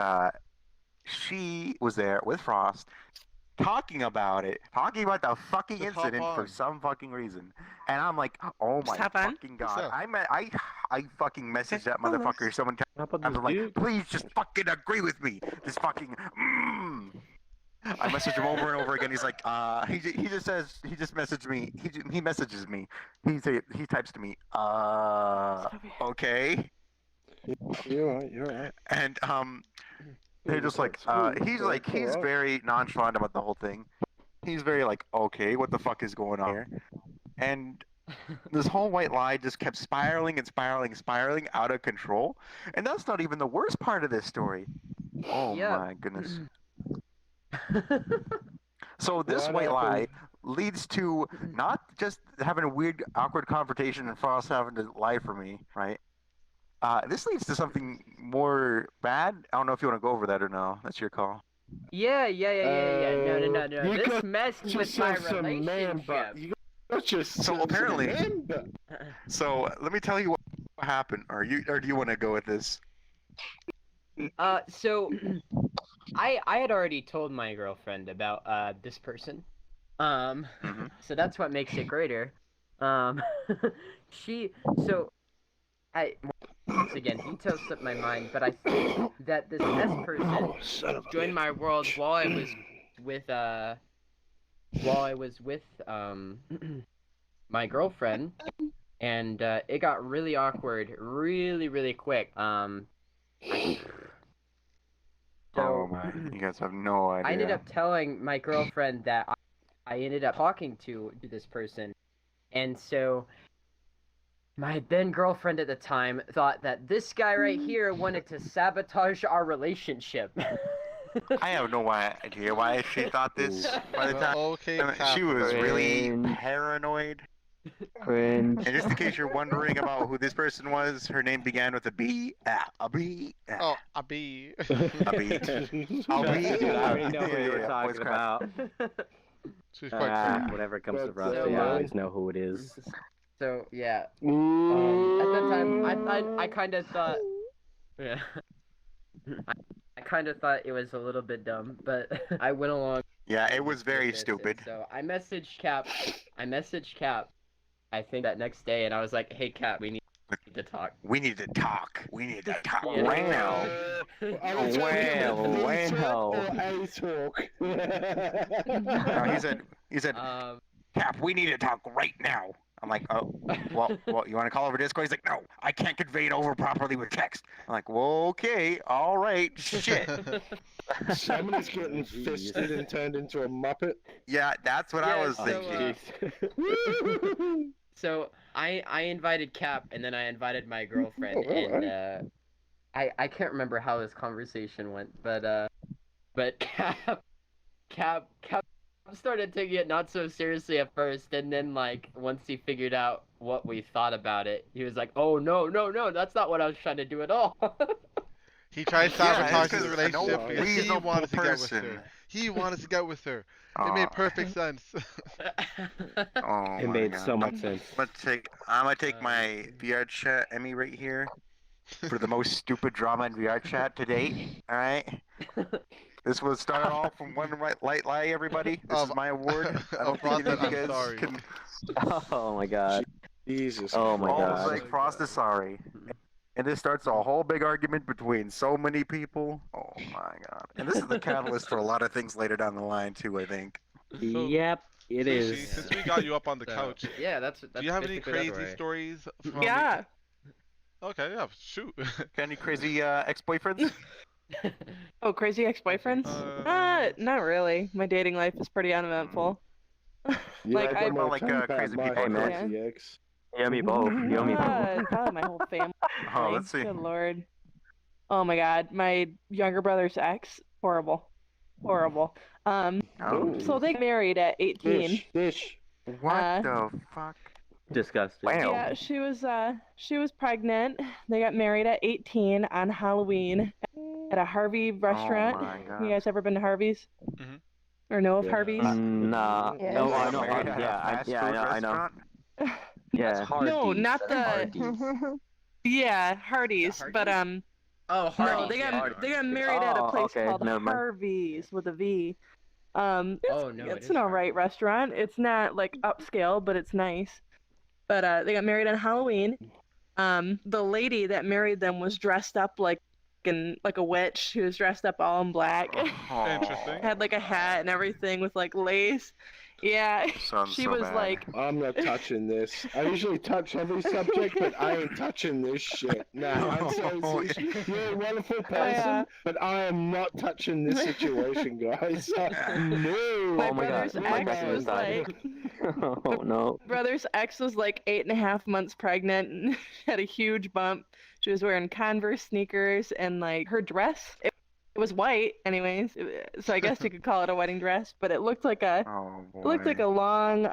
S3: she was there with Frost. Talking about the fucking
S1: Just hop
S3: incident for
S1: on.
S3: some fucking reason, and I'm like, oh my
S5: hop on.
S3: fucking
S1: What's
S3: god!
S1: up?
S3: I fucking messaged that motherfucker. Someone,
S4: How about
S3: I'm
S4: this
S3: like,
S4: dude?
S3: please just fucking agree with me. This fucking. I message him over and over again. He's like, he just messaged me. He messages me. He types to me, okay,
S8: You're right.
S3: and they're just like, he's very nonchalant about the whole thing. He's very like, okay, what the fuck is going on here? And this whole white lie just kept spiraling out of control. And that's not even the worst part of this story. Oh
S7: Yeah.
S3: my goodness. So this
S8: What
S3: white lie
S8: happened?
S3: leads to not just having a weird, awkward confrontation and Frost having to lie for me, right? This leads to something more bad. I don't know if you want to go over that or no. That's your call.
S7: Yeah. No.
S8: You
S7: This
S8: got
S7: messed with my
S8: yourself some man
S7: relationship.
S8: butt. You got yourself
S3: So apparently-
S8: some man butt.
S3: So let me tell you what happened, or do you want to go with this?
S7: So I had already told my girlfriend about this person.
S3: Mhm.
S7: So that's what makes it greater. Once again, details slipped my mind, but I think that this S person
S8: Oh, son of a
S7: joined
S8: bitch.
S7: my world while I was with my girlfriend, and it got really awkward really quick.
S3: Oh
S7: So
S3: my! You guys have no idea.
S7: I ended up telling my girlfriend that I ended up talking to this person, and so my then girlfriend at the time thought that this guy right here wanted to sabotage our relationship.
S3: I have no idea why she thought this. By the time
S1: Okay,
S3: she was really
S2: Cringe.
S3: paranoid.
S2: Cringe.
S3: And just in case you're wondering about who this person was, her name began with a B. A B.
S1: Oh, a bee.
S3: A B. A
S4: Dude,
S3: B.
S4: I already know who you were
S3: Yeah,
S4: talking
S3: voice crack.
S4: about.
S1: She's quite pretty.
S4: Whatever comes to
S8: But,
S4: Frost,
S7: so,
S4: I always know who it is.
S7: So yeah, at that time, I kind of thought, yeah, I kind of thought it was a little bit dumb, but I went along.
S3: Yeah, it
S7: with
S3: was very
S7: this, and
S3: stupid.
S7: so I messaged Cap. I think that next day, and I was like, "Hey, Cap, we need to talk."
S3: We need to talk. We need to talk.
S7: Yeah.
S2: Wow. Wow.
S8: A talk.
S3: No, he said, Cap, we need to talk right now. I'm like, oh, well, you want to call over Discord? He's like, no, I can't convey it over properly with text. I'm like, well, okay, all right, shit.
S8: Somebody's getting fisted and turned into a muppet.
S3: Yeah, that's what I
S7: Yeah,
S3: was
S7: so,
S3: thinking.
S7: So I invited Cap, and then I invited my girlfriend, and I can't remember how this conversation went, but Cap started taking it not so seriously at first, and then like once he figured out what we thought about it, he was like, "Oh no, that's not what I was trying to do at all."
S1: He tried sabotaging the
S3: I know
S1: relationship
S3: a
S1: because he
S3: reasonable
S1: wanted to get with
S3: person.
S1: her. He wanted to get with her. It made perfect sense.
S3: Oh
S4: It
S3: my
S4: made
S3: God.
S4: so much sense.
S3: I'm gonna take my VR chat Emmy right here for the most stupid drama in VR chat to date. All right. This was started off from one light lie, everybody. This is my award. I don't think either of you
S1: I'm
S3: guys
S1: sorry.
S3: can.
S2: Oh my god.
S8: Jesus.
S2: Oh my
S3: Oh,
S2: god.
S3: like Frost is sorry. And this starts a whole big argument between so many people. Oh my God. And this is the catalyst for a lot of things later down the line too, I think.
S4: Yep, it
S1: Sushi,
S4: is.
S1: since we got you up on the
S7: So,
S1: couch,
S7: yeah, that's
S1: do you have any
S7: basically the
S1: crazy
S7: story.
S1: stories from
S10: Yeah.
S1: Okay, yeah, shoot.
S3: Got any crazy ex-boyfriends?
S10: Oh, crazy ex-boyfriends? Not really. My dating life is pretty uneventful. Like,
S8: I
S10: I-
S8: don't
S3: like,
S8: talk about
S3: crazy
S8: my
S3: people.
S8: crazy ex.
S2: Yeah, me both. You me both.
S10: Probably my whole family.
S3: Oh, let's see.
S10: Good lord. Oh my god, my younger brother's ex, horrible.
S3: Oh,
S10: So they got married at 18.
S8: Dish.
S3: what the fuck?
S4: Disgusting.
S2: Wow.
S10: Yeah, she was pregnant. They got married at 18 on Halloween at a Harvey restaurant.
S3: Oh my God.
S10: You guys ever been to Harvey's?
S1: Mhm.
S10: Or know of
S4: Yeah.
S10: Harvey's?
S2: Nah.
S10: Yeah.
S2: No, I
S3: Like
S2: know.
S3: married at a
S2: Yeah,
S3: fast food
S2: I know.
S3: restaurant?
S2: Yeah.
S10: No, not the. Yeah, Hardee's.
S7: Hardee's?
S10: But
S7: Oh,
S10: no,
S7: Hardee's,
S10: they
S7: yeah.
S10: got married at a
S2: Oh,
S10: place
S2: okay,
S10: called
S2: never mind.
S10: Harvey's with a V. It's,
S7: Oh no,
S10: it's an alright restaurant. It's not like upscale, but it's nice. But they got married on Halloween. The lady that married them was dressed up like a witch. She was dressed up all in black.
S3: Oh,
S1: Interesting.
S10: Had like a hat and everything with like lace. Yeah,
S3: sounds
S10: she
S3: so
S10: was
S3: bad.
S10: like,
S8: I'm not touching this. I usually touch every subject, but I ain't touching this shit. Nah, I'm so you're a wonderful person,
S10: yeah.
S8: but I am not touching this situation, guys. No.
S10: My
S2: Oh my
S10: brother's
S2: god. My
S10: ex
S2: brother
S10: was
S2: died.
S10: like,
S2: Oh no.
S10: brother's ex was like 8.5 months pregnant and had a huge bump. She was wearing Converse sneakers and like her dress. It was white, anyways. So I guess you could call it a wedding dress, but it looked like a
S3: Oh,
S10: it looked like a long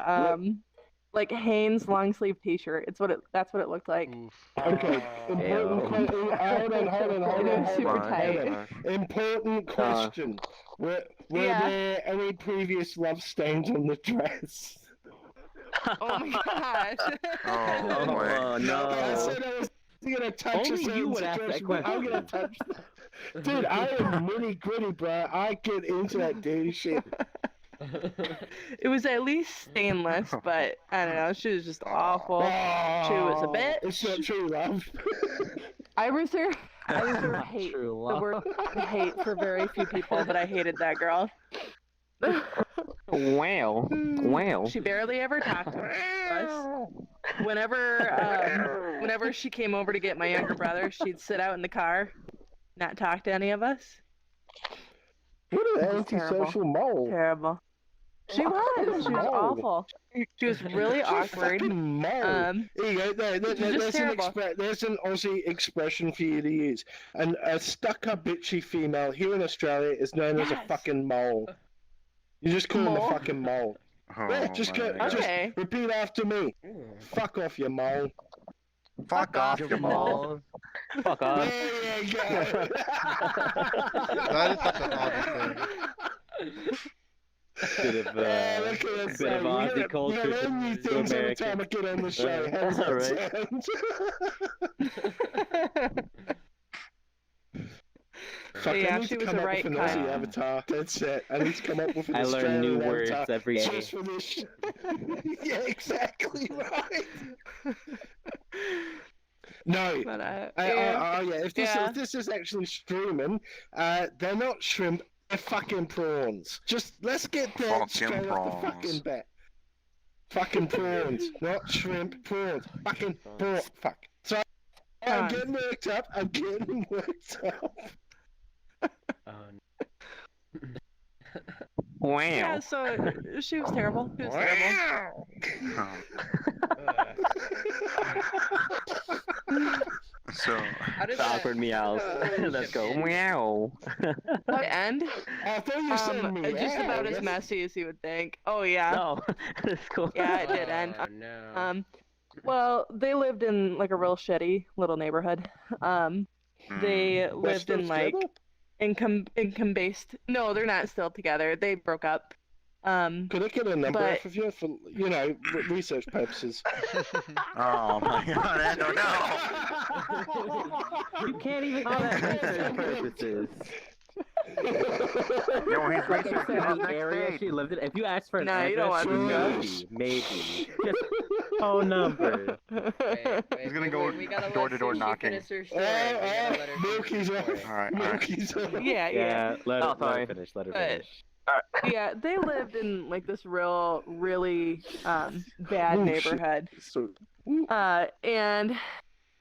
S10: like Hanes long sleeve T-shirt. That's what it looked like.
S1: Oof.
S8: Okay. Important
S2: Ew.
S8: hold on.
S10: It was super
S3: my
S10: tight.
S3: gosh.
S8: Important question. Were
S10: Yeah.
S8: there any previous love stains on the dress?
S10: Oh my gosh.
S3: Oh, boy.
S2: Oh
S8: I
S2: no.
S8: said I was gonna touch
S4: Only
S8: a certain
S4: you would ask that
S8: situation, but I'm gonna touch that. Dude, I am nitty gritty, bro. I get into that dirty shit.
S10: It was at least stainless, but I don't know. She was just awful. She was a bitch.
S8: It's not true, love.
S10: I reserve hate.
S4: True
S10: The
S4: love.
S10: word hate for very few people, but I hated that girl.
S2: Wow. Wow.
S10: She barely ever talked to us. Whenever she came over to get my younger brother, she'd sit out in the car, not talk to any of us.
S8: What an
S10: It was terrible.
S8: antisocial mole.
S10: Terrible. She was. She was
S8: No.
S10: awful. She was really awkward.
S8: Fucking mole.
S10: Um,
S8: Here you go.
S10: just
S8: There's an Aussie expression for you to use. A stuck-up bitchy female here in Australia is known as a
S10: Yes.
S8: fucking mole. You just call him
S10: Mole?
S8: a fucking mole.
S3: Oh,
S8: Yeah, just
S3: my
S8: go.
S3: God.
S8: Just
S10: Okay.
S8: repeat after me. Fuck off, you mole.
S3: Fuck off, you mole.
S2: Fuck off.
S8: There you go.
S1: That is such an obvious thing.
S4: Bit of
S8: look at us.
S4: bit of
S8: We
S4: Aussie
S8: learn
S4: culture
S8: new
S4: to
S8: things every
S4: American.
S8: time I get on the show. How's that
S2: Alright.
S8: sound? Fuck, I
S10: Yeah,
S8: need
S10: she
S8: to
S10: was
S8: come
S10: the
S8: up
S10: right
S8: with an
S10: kind.
S8: Aussie avatar. That's it. I need to come up with an
S4: I learn new
S8: Australian
S4: words
S8: avatar
S4: every day.
S8: just for this show. Yeah, exactly right. No.
S10: But
S8: Yeah, if
S10: yeah.
S8: this is actually streaming, they're not shrimp, they're fucking prawns. Just let's get that
S3: Fucking
S8: straight off the fucking
S3: prawns.
S8: bat. Fucking prawns, not shrimp, prawns. Fucking prawn. Fuck. So I'm getting worked up. I'm getting worked up.
S2: Wow.
S10: Yeah, so she was terrible. She was terrible.
S3: So
S7: How did
S2: The
S7: that
S2: awkward meows. Let's go. Meow.
S10: The end,
S8: I thought you said me.
S10: just about as messy as you would think. Oh yeah.
S2: No, that's cool.
S10: Yeah, it did end.
S7: Oh no.
S10: Well, they lived in like a real shitty little neighborhood. They lived in like income based. No, they're not still together. They broke up.
S8: Could I get a number
S10: but-
S8: off of you for research purposes?
S3: oh my god, I don't know.
S2: You can't even do that for research purposes.
S3: Yo, he's
S2: Like I
S3: researching
S2: said,
S3: on
S2: the
S3: next
S2: area
S3: page.
S2: she lived in. If you ask for an
S10: No, you don't
S2: address,
S10: want to
S2: maybe. Just phone number.
S3: He's gonna go
S7: we gotta
S3: door-to-door
S7: let Sushi
S3: knocking.
S7: finish her story. We gotta let her
S8: Milky's
S7: finish her
S8: off.
S7: story.
S3: Alright,
S8: Milky's off.
S10: Yeah.
S4: Let
S2: Oh,
S4: her
S2: sorry.
S4: finish. Let her
S10: But-
S4: finish.
S10: Yeah, they lived in like this really bad neighborhood.
S8: So,
S10: And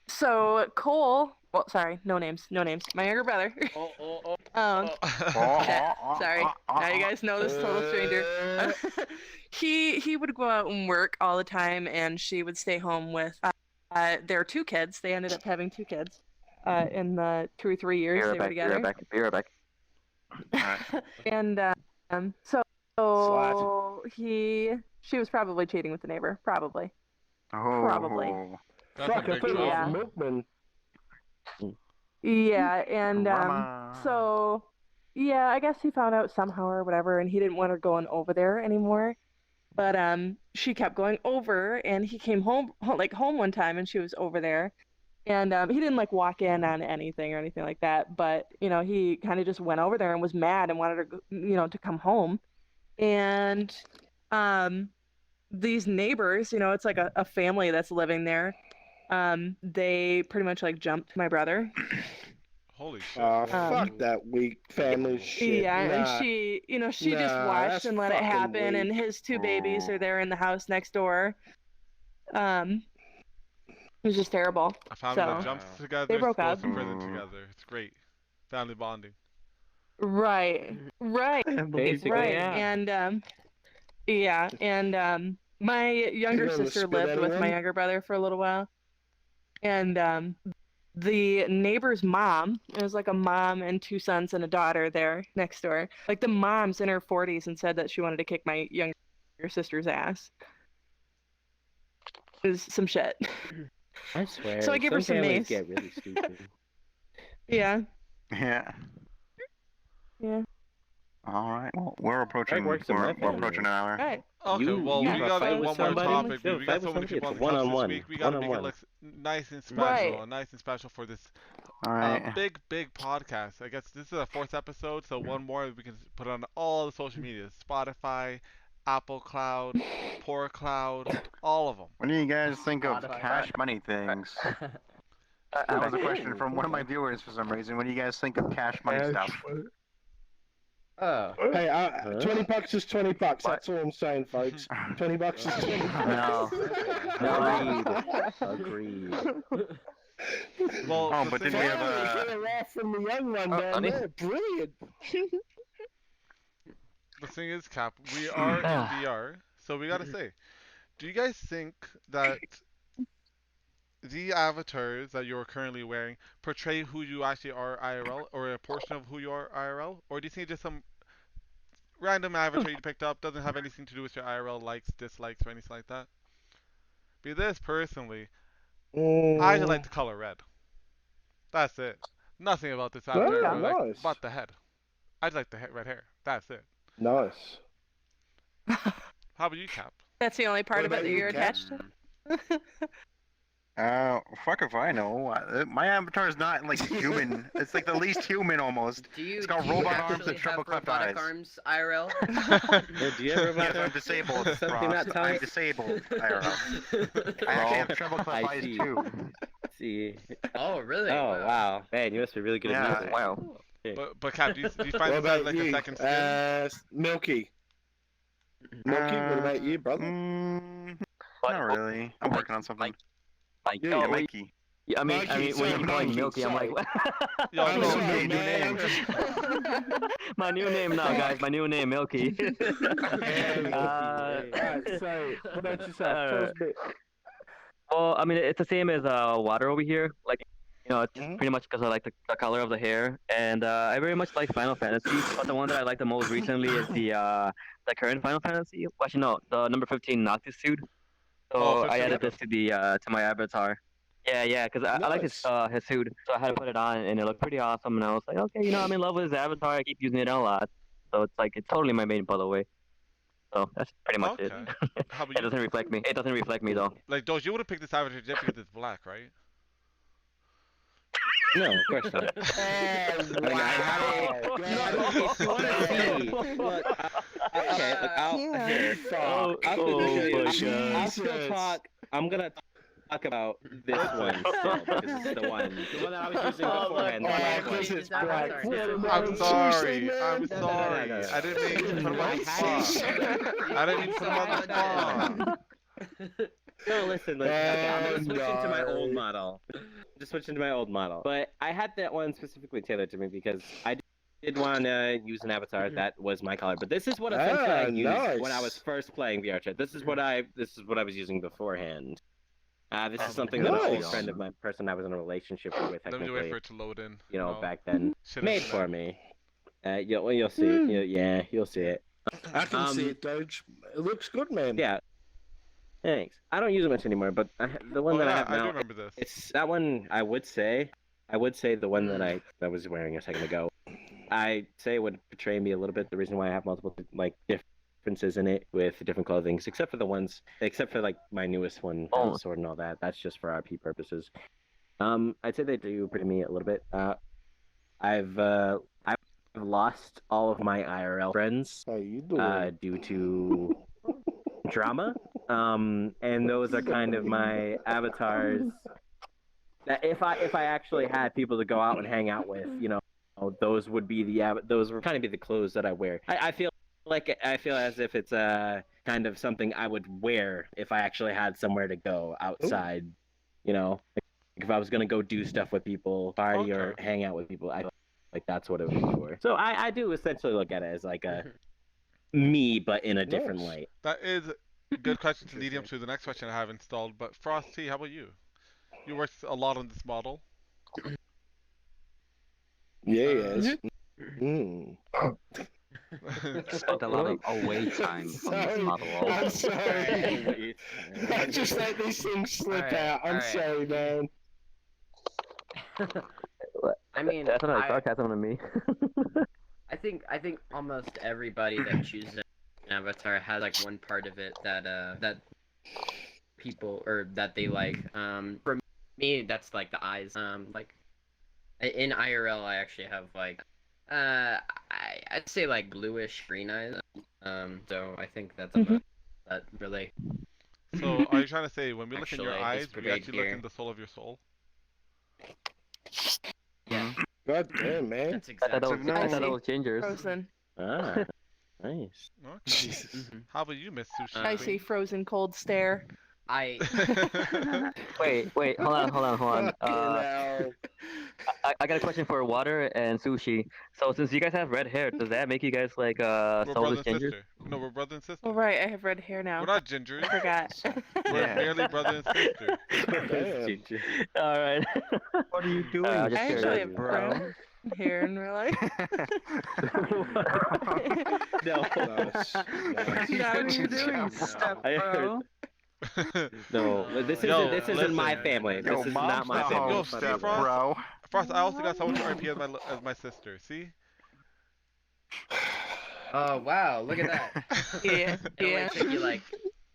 S10: so Cole, well, sorry, no names. My younger brother. Sorry. Now you guys know this total stranger. He would go out and work all the time, and she would stay home with their two kids. They ended up having two kids in the 2 or 3 years they were together.
S2: Be right back.
S10: And so she was probably cheating with the neighbor, probably. Probably.
S1: That's a
S8: fuck, I
S1: big
S8: thought it
S10: Yeah.
S8: was Milkman.
S10: Yeah, and
S3: Mama.
S10: so yeah, I guess he found out somehow or whatever, and he didn't want her going over there anymore. But she kept going over, and he came home one time, and she was over there, and he didn't like walk in on anything or anything like that. But he kind of just went over there and was mad and wanted her, to come home, and these neighbors, it's like a family that's living there. They pretty much like jumped my brother.
S1: Holy shit.
S8: Fuck that weak family shit.
S10: Yeah,
S8: Nah.
S10: and she just
S8: Nah,
S10: watched
S8: that's
S10: and let it
S8: fucking
S10: happen, and
S8: weak.
S10: his two babies are there in the house next door. It was just terrible.
S1: A family that
S10: So,
S1: jumps together,
S10: they broke
S1: goes
S10: up.
S1: to prison together. It's great. Family bonding.
S10: Right.
S2: Basically,
S10: Right.
S2: yeah.
S10: And my younger
S8: You gonna
S10: sister
S8: spit
S10: lived with my
S8: anyone?
S10: younger brother for a little while. And the neighbor's mom, it was like a mom and two sons and a daughter there next door. Like the mom's in her 40s and said that she wanted to kick my younger sister's ass. It was some shit.
S4: I swear.
S10: So I gave her some
S4: families
S10: mace.
S4: get really stupid.
S10: Yeah.
S3: Yeah.
S10: Yeah.
S3: All right. Well, we're approaching.
S4: That works in my
S3: We're
S4: family.
S3: approaching an hour.
S10: All right.
S1: Okay,
S4: You-
S1: well,
S4: you
S1: we
S4: have a
S1: got
S4: fight
S1: one
S4: with
S1: more
S4: somebody?
S1: topic.
S4: You have a
S1: We
S4: fight
S1: got so
S4: with
S1: many
S4: somebody?
S1: people on
S4: It's
S1: the couch
S4: one-on-one.
S1: this week. We gotta make it
S4: One-on-one.
S1: look nice and special.
S10: Right.
S1: Nice and special for this
S3: All right.
S1: big podcast. I guess this is the 4th episode, so one more we can put on all the social medias: Spotify, Apple Cloud, Poor Cloud, all of them.
S3: What do you guys think of
S7: Spotify.
S3: cash money things? That was a question from one of my viewers for some reason. What do you guys think of cash money stuff?
S7: Oh.
S8: Hey, $20 is $20.
S3: What?
S8: That's all I'm saying, folks. $20 is $20.
S2: No.
S4: Agreed.
S1: Well,
S3: Oh,
S1: the
S3: but
S1: thing
S3: did we
S1: is-
S3: have a-
S8: Finally, get a laugh from the young one down
S2: honey.
S8: there. Brilliant.
S1: The thing is, Cap, we are in VR, so we gotta say, do you guys think that the avatars that you're currently wearing portray who you actually are IRL, or a portion of who you are IRL, or do you think just some random avatar you picked up doesn't have anything to do with your IRL likes, dislikes, or anything like that? Because personally, I like the color red. That's it. Nothing about this avatar
S8: Yeah,
S1: but
S8: nice.
S1: but the head. I like the red hair. That's it.
S8: Nice.
S1: How about you, Cap?
S10: That's the only part
S8: What
S10: of it
S8: about
S10: that
S8: you,
S10: you're
S8: Kat?
S10: attached to.
S3: Fuck if I know. My avatar is not like human. It's like the least human almost. It's got robot arms and triple cleft eyes.
S7: arms, IRL?
S4: Oh, do you have robot
S3: Yes, I'm
S4: arms?
S3: disabled,
S4: Something
S3: Frost.
S4: not telling
S3: I'm
S4: us?
S3: disabled, IRL. I actually have triple cleft
S4: I
S3: eyes
S4: see.
S3: too.
S4: See.
S7: Oh, really?
S4: Oh wow, man, you must be really good
S3: Yeah.
S4: at music.
S2: Wow.
S1: But Cap, do you find
S8: What
S1: this as
S8: about
S1: like
S8: you?
S1: a second skin?
S8: Milky. Milky, what about you, brother?
S3: Not really. I'm working on something.
S2: Like,
S8: Yeah,
S2: oh,
S3: Yeah,
S2: wait,
S3: Mikey.
S2: yeah, I mean,
S8: Mikey,
S2: when you
S8: sorry,
S2: call me
S8: Mikey,
S2: Milky, I'm like,
S1: Yo,
S8: I'm
S1: no,
S8: sorry,
S1: new
S8: man.
S1: name.
S2: my new name now, guys. My new name, Milky.
S8: Alright, so what about yourself? Tell us a bit.
S2: Well, I mean, it's the same as water over here. Like, it's just
S8: Mhm.
S2: pretty much because I like the color of the hair, and I very much like Final Fantasy. But the one that I like the most recently is the current Final Fantasy. Actually, no, the number 15 Noctis suit. So
S1: Oh,
S2: I
S1: 15
S2: added this to my avatar. Yeah, because I like
S8: Nice.
S2: his suit, so I had to put it on, and it looked pretty awesome. And I was like, okay, I'm in love with his avatar. I keep using it a lot, so it's totally my main colorway. So that's pretty much it.
S1: Okay. How about
S2: It
S1: you?
S2: doesn't reflect me. It doesn't reflect me though.
S1: Like, Doge, you would have picked this avatar just because it's black, right?
S4: No, of course not.
S8: Wow.
S4: If you want to see, look, okay, look, I'll still talk. I'm gonna talk about this one still because it's the one that I was using beforehand. The black one.
S8: because it's black.
S1: I'm sorry.
S8: Seriously,
S1: I'm
S8: man?
S1: sorry.
S4: No.
S1: I didn't mean to put him on the spot. I didn't mean to put him on the spot.
S4: No, listen, okay, I'm gonna switch into my
S8: no.
S4: old model. Just switch into my old model. But I had that one specifically tailored to me because I did want to use an avatar that was my color. But this is what essentially I used
S8: nice.
S4: when I was first playing VRChat. This is what I was using beforehand. This is something that an old
S8: Nice.
S4: friend of my person I was in a relationship with,
S1: Let me wait
S4: technically,
S1: for it to load in.
S4: back then,
S1: Should've
S4: made
S1: done
S4: for
S1: that.
S4: me. You'll see. Yeah, you'll see it.
S8: I can see it, Doge. It looks good, man.
S4: Yeah. Thanks. I don't use it much anymore, but the one
S1: Oh,
S4: that I
S1: yeah,
S4: have
S1: I do
S4: now,
S1: remember this.
S4: it's that one. I would say the one that I was wearing a second ago. I say it would betray me a little bit. The reason why I have multiple differences in it with different clothings, except for like my newest one, the sword and all that. That's just for RP purposes. I'd say they do betray me a little bit. I've lost all of my IRL friends
S8: How you doing?
S4: due to drama. And those are kind of my avatars. That if I actually had people to go out and hang out with, those would kind of be the clothes that I wear. I feel as if it's kind of something I would wear if I actually had somewhere to go outside. Like if I was gonna go do stuff with people, party or hang out with people, I feel like that's what it would be for. So I do essentially look at it as like a me, but in a different light.
S1: That is a good question to lead him to the next question I have installed. But Frosty, how about you? You worked a lot on this model.
S8: Yes.
S2: Spent a lot of away time on this model.
S8: I'm sorry. I just let these things slip out. I'm sorry, man.
S7: I mean,
S2: That's not sarcasm to me.
S7: I think almost everybody that chooses an avatar has like one part of it that people or that they like. For me, that's like the eyes. Like in IRL, I actually have like I'd say like bluish green eyes. So I think that's about that really.
S1: So are you trying to say when we look in your
S7: Actually,
S1: eyes,
S7: it's
S1: we actually look
S7: here.
S1: in the soul of your soul?
S7: Yeah,
S8: God damn, man.
S7: that's
S2: I
S7: exactly.
S2: thought that was gingers.
S10: Frozen.
S4: Ah, nice.
S1: Okay.
S8: Jesus.
S1: How about you, Miss Sushi?
S10: I see frozen cold stare.
S7: I
S2: Wait, hold on.
S8: Fucking
S2: I got a question for Water and Sushi. So since you guys have red hair, does that make you guys like
S1: We're brother
S2: soulless
S1: and
S2: gingers?
S1: sister. No, we're brother and sister.
S10: Oh right, I have red hair now.
S1: We're not gingers.
S10: I forgot.
S1: We're merely brother and sister.
S8: Damn.
S2: All right.
S6: What are you doing,
S10: I
S2: just
S10: actually
S2: curious.
S10: have brown hair in real life.
S4: No.
S8: Nice.
S10: What are you doing, step
S4: I heard-
S10: bro?
S4: No, this
S1: Yo,
S4: isn't my
S1: listen.
S4: family. This
S3: Yo,
S4: is
S3: mom's
S4: not my
S3: not
S4: family.
S1: Yo,
S3: home,
S1: see,
S3: step
S1: Frost?
S3: bro.
S1: Frost, I also got someone to RP as my sister. See?
S7: Oh wow, look at that.
S10: Yeah,
S7: It
S10: yeah.
S7: only took you like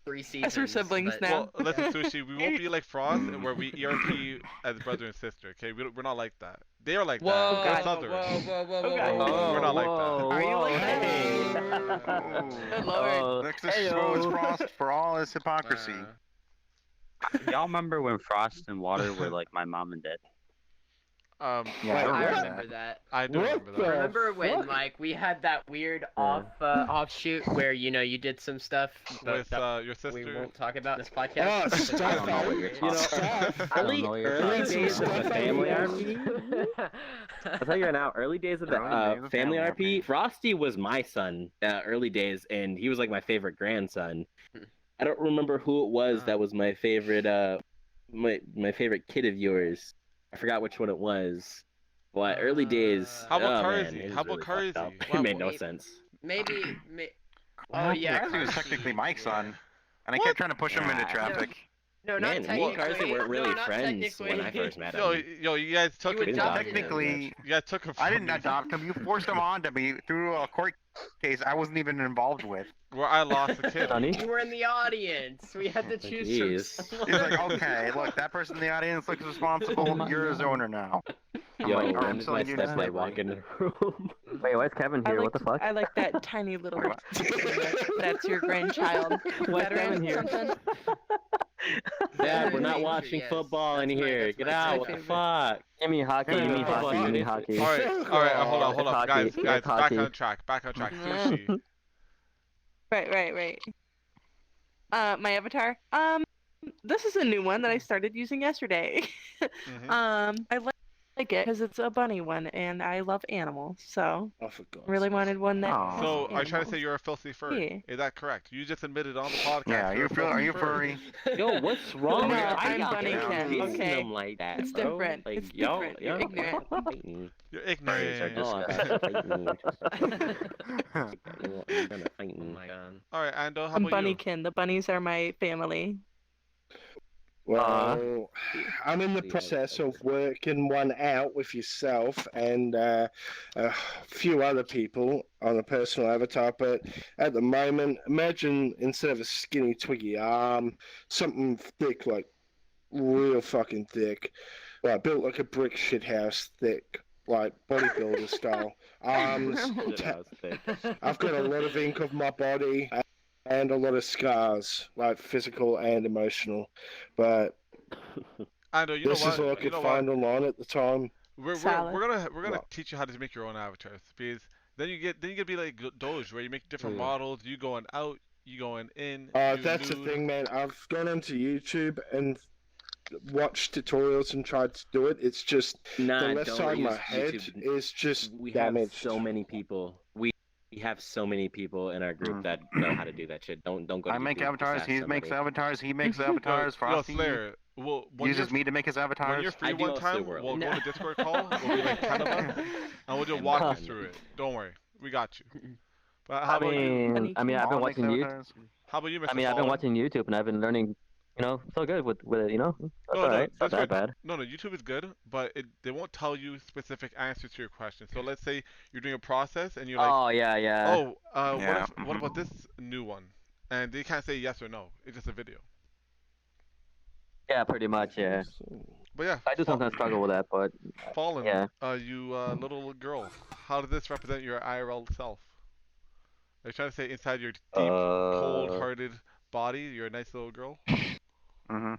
S7: 3 seasons.
S10: As we're siblings
S7: but-
S10: now.
S1: Well, listen, Sushi, we won't be like Frost, where we ERP as brother and sister. Okay, we're not like that. They are like
S7: Whoa,
S1: that.
S10: Oh,
S1: They're
S10: God.
S1: Southern.
S10: Oh, God.
S1: We're not like that.
S10: Are you like that? Good lord.
S3: Let's expose Frost for all his hypocrisy.
S11: Y'all remember when Frost and Water were like my mom and dad?
S3: Yeah, I
S7: I
S3: remember
S7: remember that.
S1: I do remember that.
S7: Remember when like we had that weird offshoot where you did some stuff
S1: With
S7: that
S1: your sister.
S7: we won't talk about in this
S8: Oh,
S7: podcast?
S8: stuff.
S11: I don't know what you're talking about.
S4: Early days of the family
S8: RP.
S4: RP. I'll tell you right now, early days of the
S3: Early days of
S4: family
S3: family
S4: RP,
S3: RP.
S4: Frosty was my son, early days, and he was like my favorite grandson. I don't remember who it was that was my favorite, my favorite kid of yours. I forgot which one it was. But early days.
S1: How about
S4: oh,
S1: Carzy?
S4: man, it was
S1: How about
S4: really fucked
S1: Carzy?
S4: up.
S1: Wow,
S4: It made no
S7: maybe-
S4: sense.
S7: Maybe.
S3: Oh
S7: yeah,
S3: Carzy was
S7: Carzy,
S3: technically Mike's
S7: yeah.
S3: son, and I kept trying to push him into traffic.
S7: No, not
S4: Man, me and
S7: technically.
S4: Carzy weren't really
S7: no, not
S4: friends when I
S7: technically.
S4: first met
S1: Yo,
S4: him.
S1: you guys took
S7: You
S1: him.
S7: adopted him.
S3: Technically,
S1: You guys took him.
S3: I
S1: from
S3: didn't
S1: me.
S3: adopt him. You forced him onto me through a court case I wasn't even involved with.
S1: Where I lost a kid.
S2: Sonny?
S7: You were in the audience. We had to choose
S4: Jeez.
S7: from someone.
S3: He's like, okay, look, that person in the audience looks responsible. You're his owner now. I'm
S4: Yo,
S3: like,
S4: when
S3: I'm
S4: did
S3: selling
S4: my
S3: you to
S4: stepdad
S3: slavery.
S4: walk in the room?
S2: Wait, why is Kevin here? What the fuck?
S10: I like that tiny little.
S3: Wait, what?
S10: That's your grandchild.
S2: Why is
S10: Veteran
S2: Kevin here?
S10: something?
S4: Dad, we're not
S7: Nature,
S4: watching
S7: yes.
S4: football in
S7: That's my-
S4: here.
S7: that's
S4: Get
S7: my
S4: out. What the
S10: favorite.
S4: fuck?
S2: Give me hockey, give me
S4: Yeah.
S2: hockey, give me hockey.
S1: All right, hold on,
S2: It's hockey,
S1: guys,
S2: it's
S1: back
S2: hockey.
S1: on track, Sushi.
S10: Right. My avatar. This is a new one that I started using yesterday.
S1: Mhm.
S10: I like it because it's a bunny one, and I love animals, so
S8: Oh, for God's
S10: really
S8: sake.
S10: wanted one that.
S3: Aw.
S1: So,
S10: has
S1: are you trying to say
S10: animals.
S1: you're a filthy furry? Is that correct? You just admitted on the podcast.
S3: Yeah,
S1: you're a filthy
S3: are you furry?
S4: Yo, what's wrong
S10: No,
S4: with
S10: I'm
S4: y'all
S10: bunny
S4: guys
S10: kin,
S4: teasing
S10: okay?
S4: them like that,
S10: It's
S4: bro?
S10: different.
S4: Like,
S10: It's
S4: yo,
S10: different.
S4: yo,
S10: You're ignorant.
S4: fighting.
S1: You're
S11: Furries are
S1: ignorant.
S4: Oh,
S11: disgusting.
S4: I'm fighting. I'm gonna fight
S7: Oh
S4: you.
S7: my god.
S1: All right, Ando, how
S10: I'm
S1: about you?
S10: bunnykin. The bunnies are my family.
S8: Well, I'm in the
S4: Yeah,
S8: process
S4: that's
S8: of working one out with yourself and a few other people on a personal avatar. But at the moment, imagine instead of a skinny, twiggy arm, something thick, like real fucking thick, like built like a brick shit house thick, like bodybuilder style. Arms.
S4: Shit, I was thick.
S8: I've got a lot of ink of my body and a lot of scars, like physical and emotional. But
S1: Ando, you know
S8: this
S1: what?
S8: is all I
S1: You
S8: could
S1: know
S8: find
S1: what?
S8: online at the time.
S1: We're
S10: Salad.
S1: gonna
S8: What?
S1: teach you how to make your own avatars because then you get be like Doge where you make different
S4: Yeah.
S1: models. You going out, you going in. you
S8: That's the
S1: nude.
S8: thing, man. I've gone onto YouTube and watched tutorials and tried to do it. It's just
S4: Nah,
S8: the left
S4: don't
S8: side of my
S4: use
S8: head
S4: YouTube.
S8: is just
S4: We have
S8: damaged.
S4: so many people. We have so many people in our group that know how to do that shit. Don't go. To
S3: I make
S4: YouTube, just
S3: avatars,
S4: ask
S3: he makes
S4: somebody.
S3: avatars, he makes
S1: Yo,
S3: avatars, Frosty
S1: Slayer. Well, when
S3: uses
S1: you're,
S3: me to make his
S1: when
S3: avatars.
S1: you're free
S4: I do
S1: one
S4: most of
S1: time,
S4: the world.
S1: we'll go
S7: No.
S1: to Discord call. We'll be like 10 of us, and we'll just walk you through it. Don't worry, we got you. But how
S2: I
S1: about you?
S2: mean, I've been
S3: All makes
S2: watching YouTube.
S3: avatars.
S1: How about you, Mr.
S2: I mean, I've been
S1: Fallen?
S2: watching YouTube and I've been learning, so good with it, That's
S1: No,
S2: alright. It's not
S1: that's
S2: that
S1: good.
S2: bad.
S1: No, YouTube is good, but they won't tell you specific answers to your question. So let's say you're doing a process and you're like,
S2: Oh yeah.
S1: oh,
S3: Yeah,
S1: what
S3: mhm.
S1: about this new one? And they can't say yes or no. It's just a video.
S2: Yeah, pretty much. Yeah.
S1: But yeah,
S2: I do sometimes struggle with that, but
S1: Fallen,
S2: yeah.
S1: you little girl, how does this represent your IRL self? Are you trying to say inside your deep, cold-hearted body, you're a nice little girl?
S3: Mhm.
S11: I'm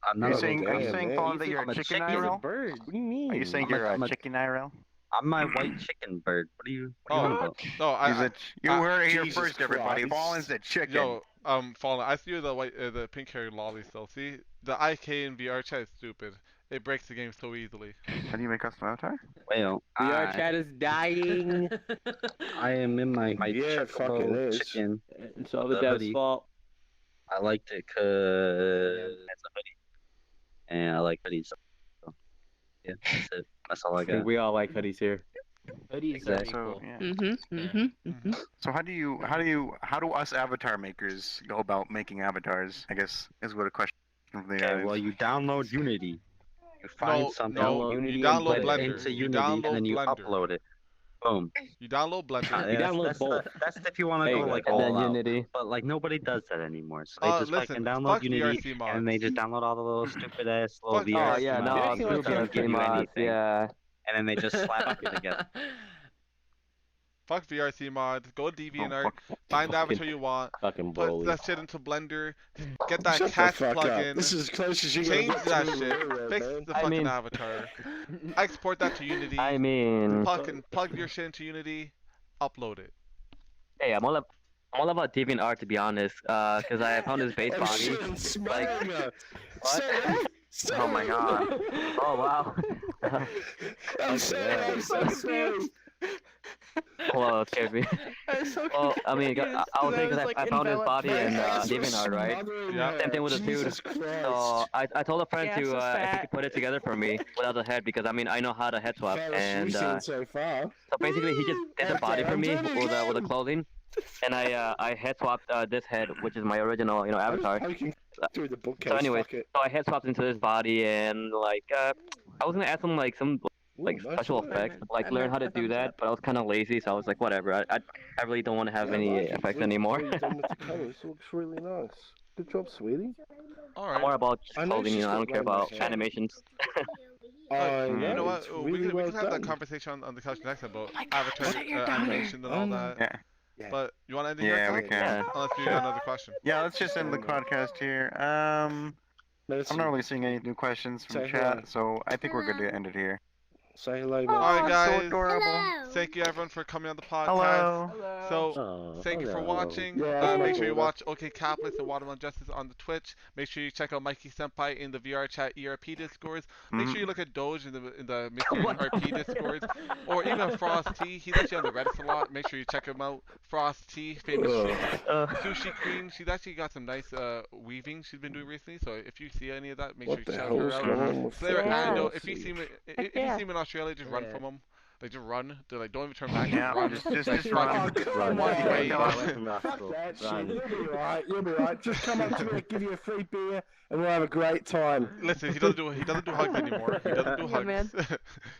S3: Are
S11: not
S3: you
S11: a
S3: saying,
S11: little
S3: are you
S11: girl.
S3: saying, Paul, that you're
S11: I'm
S3: a
S11: a
S3: chicken
S11: chicken.
S3: IRL?
S4: Bird. What do you mean?
S3: Are you saying
S11: I'm a-
S3: you're
S11: I'm
S3: a
S11: a-
S3: chicken IRL?
S11: I'm my white chicken bird. What are you talking about?
S1: No,
S3: You heard it here
S8: Jesus
S3: first, everybody.
S8: Christ.
S3: Fallen's a chicken.
S1: Yo, Fallen, I see you the pink-haired lolly still. See, the IK in VRChat is stupid. It breaks the game so easily.
S3: How do you make custom avatar?
S11: Well,
S4: VR chat is dying.
S11: I am in my
S8: Yeah, it fucking
S11: chocobo
S8: is.
S11: chicken.
S4: It's all the
S11: The
S4: dev's
S11: hoodie.
S4: fault.
S11: I liked it because it's a hoodie, and I like hoodies. So, yeah, that's it. That's all I
S4: I think
S11: got.
S4: we all like hoodies here.
S7: Hoodies
S11: Exactly.
S3: So, yeah.
S10: Mm-hmm.
S3: So how do us avatar makers go about making avatars? I guess is what a question from the
S11: Okay, well, you download Unity. You find something,
S1: no,
S11: Unity,
S1: you download
S11: and put it
S1: Blender.
S11: into
S1: You
S11: Unity,
S1: download
S11: and then you
S1: Blender.
S11: upload it. Boom.
S1: You download Blender.
S11: Yeah,
S4: download
S11: that's,
S4: both.
S11: that's if you want to
S4: There
S11: go
S4: you go.
S11: like
S2: And then
S11: all out.
S2: Unity.
S11: But like nobody does that anymore. So they just
S1: Listen,
S11: fucking download
S1: fuck
S11: Unity
S1: VRC
S11: and
S1: mods.
S11: then they just download all the little stupid ass little
S1: Fuck
S2: Oh
S1: VRC
S11: VRC
S2: yeah,
S1: mods.
S2: no,
S11: mods
S4: VRC
S11: that
S4: mods
S11: doesn't
S4: are
S11: give
S2: VRC
S11: you
S2: mods,
S11: anything.
S2: yeah.
S11: And then they just slap you together.
S1: Fuck VRC mods. Go to DeviantArt.
S3: fuck.
S1: Find the
S4: Fucking-
S1: avatar you want.
S4: Fucking
S1: Put
S4: bully.
S1: that shit into Blender. Get that
S8: Shut the
S1: cat
S8: fuck up.
S1: plugin.
S8: This is as close as you're gonna
S1: Change
S8: get to
S1: that
S8: the
S1: shit.
S8: real world,
S1: Fix
S8: man.
S1: the
S2: I
S1: fucking
S2: mean-
S1: avatar. Export that to Unity.
S2: I mean,
S1: Plug your shit into Unity. Upload it.
S2: hey, I'm all about DeviantArt to be honest. Cause I found his base
S8: Oh
S2: body.
S8: shit, I'm smiling.
S2: What?
S3: Oh my god.
S2: Oh wow.
S8: I'm sorry, I'm so sorry.
S2: Well, scared me.
S10: I was so
S2: Well, I mean,
S10: confused,
S2: I was
S10: 'cause
S2: thinking
S10: like,
S2: I found his
S10: enveloped
S2: body
S10: by
S2: in
S10: that.
S2: DeviantArt, right?
S1: Yeah.
S2: Same thing with the dude.
S8: Jesus Christ.
S2: So I told a friend
S10: Yeah,
S2: to
S10: so
S2: if he
S10: fat.
S2: could put it together for me without the head because I mean I know how to head swap
S8: Fairest
S2: and
S8: you've seen so far.
S2: so basically he just did the body
S8: Okay,
S2: for
S8: I'm
S2: me
S8: doing it
S2: with the
S8: again.
S2: clothing and I head swapped this head which is my original avatar.
S8: I'm poking through the bookcase.
S2: So anyways,
S8: fuck it.
S2: so I head swapped into this body and like I was gonna add some
S8: Ooh,
S2: like
S8: nice
S2: special
S8: work.
S2: effects, like
S10: I
S2: learn
S10: meant
S2: how to
S10: a
S2: do
S10: thumbs
S2: that,
S10: up.
S2: but I was kind of lazy, so I was like whatever. I really don't want to have
S8: Yeah, I
S2: any
S8: like it.
S2: effects
S8: Look
S2: anymore.
S8: what you've done with the colours. It looks really nice. Good job, sweetie.
S1: All
S2: I'm
S1: right.
S2: more about just
S8: I know
S2: clothing,
S8: she's
S2: I
S8: got
S2: don't care
S8: rainbow
S2: about
S8: hair.
S2: animations.
S8: I
S1: You know
S8: know,
S1: what?
S8: it's
S1: We
S8: really
S1: can
S8: well
S1: have that
S8: done.
S1: conversation on the couch next about
S10: my God,
S1: avatar
S10: is that your daughter?
S1: animation and all that.
S3: Yeah.
S8: Yeah.
S1: But you want to end it here?
S3: Yeah, we
S1: Kat?
S3: can.
S2: Yeah.
S1: Unless you got another question.
S3: Yeah, let's just end the podcast here. I'm not really seeing any new questions from
S8: Say
S3: chat,
S8: hello.
S3: so I think we're good to end it here.
S8: Say hello,
S1: All
S8: man.
S1: right, guys.
S3: So adorable.
S1: Thank you everyone for coming on the podcast.
S3: Hello.
S1: So
S4: Oh,
S1: thank you for
S4: hello.
S1: watching.
S8: Yeah,
S1: Make sure
S8: my
S1: you
S8: daughter.
S1: watch OK Capless and Watermelon Justice on the Twitch. Make sure you check out Mikey Senpai in the vrchat ERP discords. Make sure you look at Doge in the Mystery RP discords, or even Frost T. He's actually on the Reddit a lot. Make sure you check him out. Frost T, famous sushi queen. She's actually got some nice weaving she's been doing recently. So if you see any of that, make sure
S8: What
S1: you
S8: the
S1: check
S8: hell
S1: her
S8: is
S1: out.
S8: going on with
S1: Slayer
S10: Yeah.
S1: Ando, if you see him, if you see him in Australia, just run
S7: Yeah.
S1: from him. Like just run. They're like, don't even turn back.
S3: Yeah,
S1: Just
S3: just
S1: run.
S3: run.
S1: Fucking
S8: Come
S1: walk
S8: on.
S1: away.
S3: Yeah.
S8: Fuck that shit. You'll be right. You'll be right. Just come up to me, I'll give you a free beer, and we'll have a great time.
S1: Listen, he doesn't do hugs anymore. He doesn't do
S10: Yeah,
S1: hugs.
S10: man.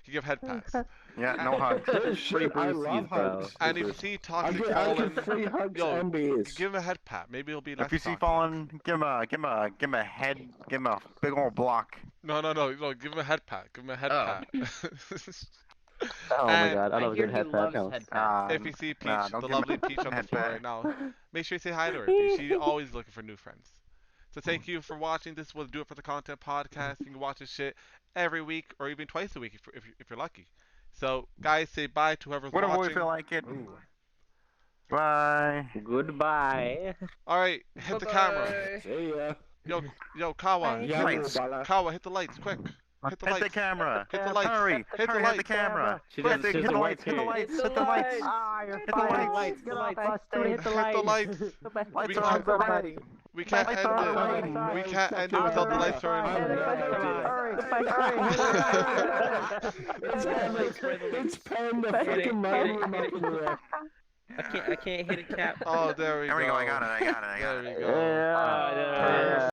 S1: He give head pats.
S3: Yeah, no hugs.
S8: Oh, shit, I
S4: Brucey's,
S8: love
S4: bro.
S8: hugs.
S1: And if you see
S8: I
S1: Toxic
S8: get
S1: Fallen,
S8: free hugs
S1: yo,
S8: and beers.
S1: give him a head pat. Maybe he'll be less
S3: If you see
S1: toxic.
S3: Fallen, give him a head, give him a big old block.
S1: No. Give him a head pat. Give him a head
S7: Oh.
S1: pat.
S2: Oh my
S1: And
S2: god, I
S7: I
S2: love a
S7: hear
S2: good
S7: he
S2: head
S7: loves
S2: pat.
S7: head pats.
S1: if you see Peach,
S3: nah, don't
S1: the
S3: give him
S1: lovely
S3: a
S1: Peach on the
S3: head
S1: floor
S3: pat.
S1: right now, make sure you say hi to her. Peach. She's always looking for new friends. So thank you for watching. This will do it for the content podcast. You can watch this shit every week or even twice a week if you're lucky. So guys, say bye to whoever's
S3: Whatever we
S1: watching.
S3: feel like it. Bye.
S4: Goodbye.
S1: All right, hit the camera.
S7: Bye-bye.
S8: See ya.
S1: Yo, Kawa.
S8: Yeah,
S3: Lights.
S8: Bala.
S1: Kawa, hit the lights, quick. Hit the
S3: Hit the
S1: lights.
S3: camera.
S1: Hit the lights.
S3: Hurry.
S1: Hit the
S3: Hurry, hit
S1: lights.
S3: the camera.
S4: She
S3: Hit
S4: doesn't-
S3: the,
S4: she
S3: hit the
S4: doesn't
S3: lights.
S4: work
S3: Hit the
S4: here.
S3: lights.
S7: Hit
S3: Hit
S7: the
S3: the lights.
S7: lights.
S3: Hit the lights.
S2: Get off,
S1: Hit the lights.
S3: Lights
S1: We
S3: are
S1: can't-
S3: on already.
S1: We can't
S3: Lights
S1: end
S3: are
S1: it.
S3: on.
S1: We can't end it without the lights turning.
S8: It's Panda fucking Mario up in there.
S4: I can't hit a cap.
S1: Oh, there we go.
S3: There we go. I got it.
S1: There we go.
S2: Yeah.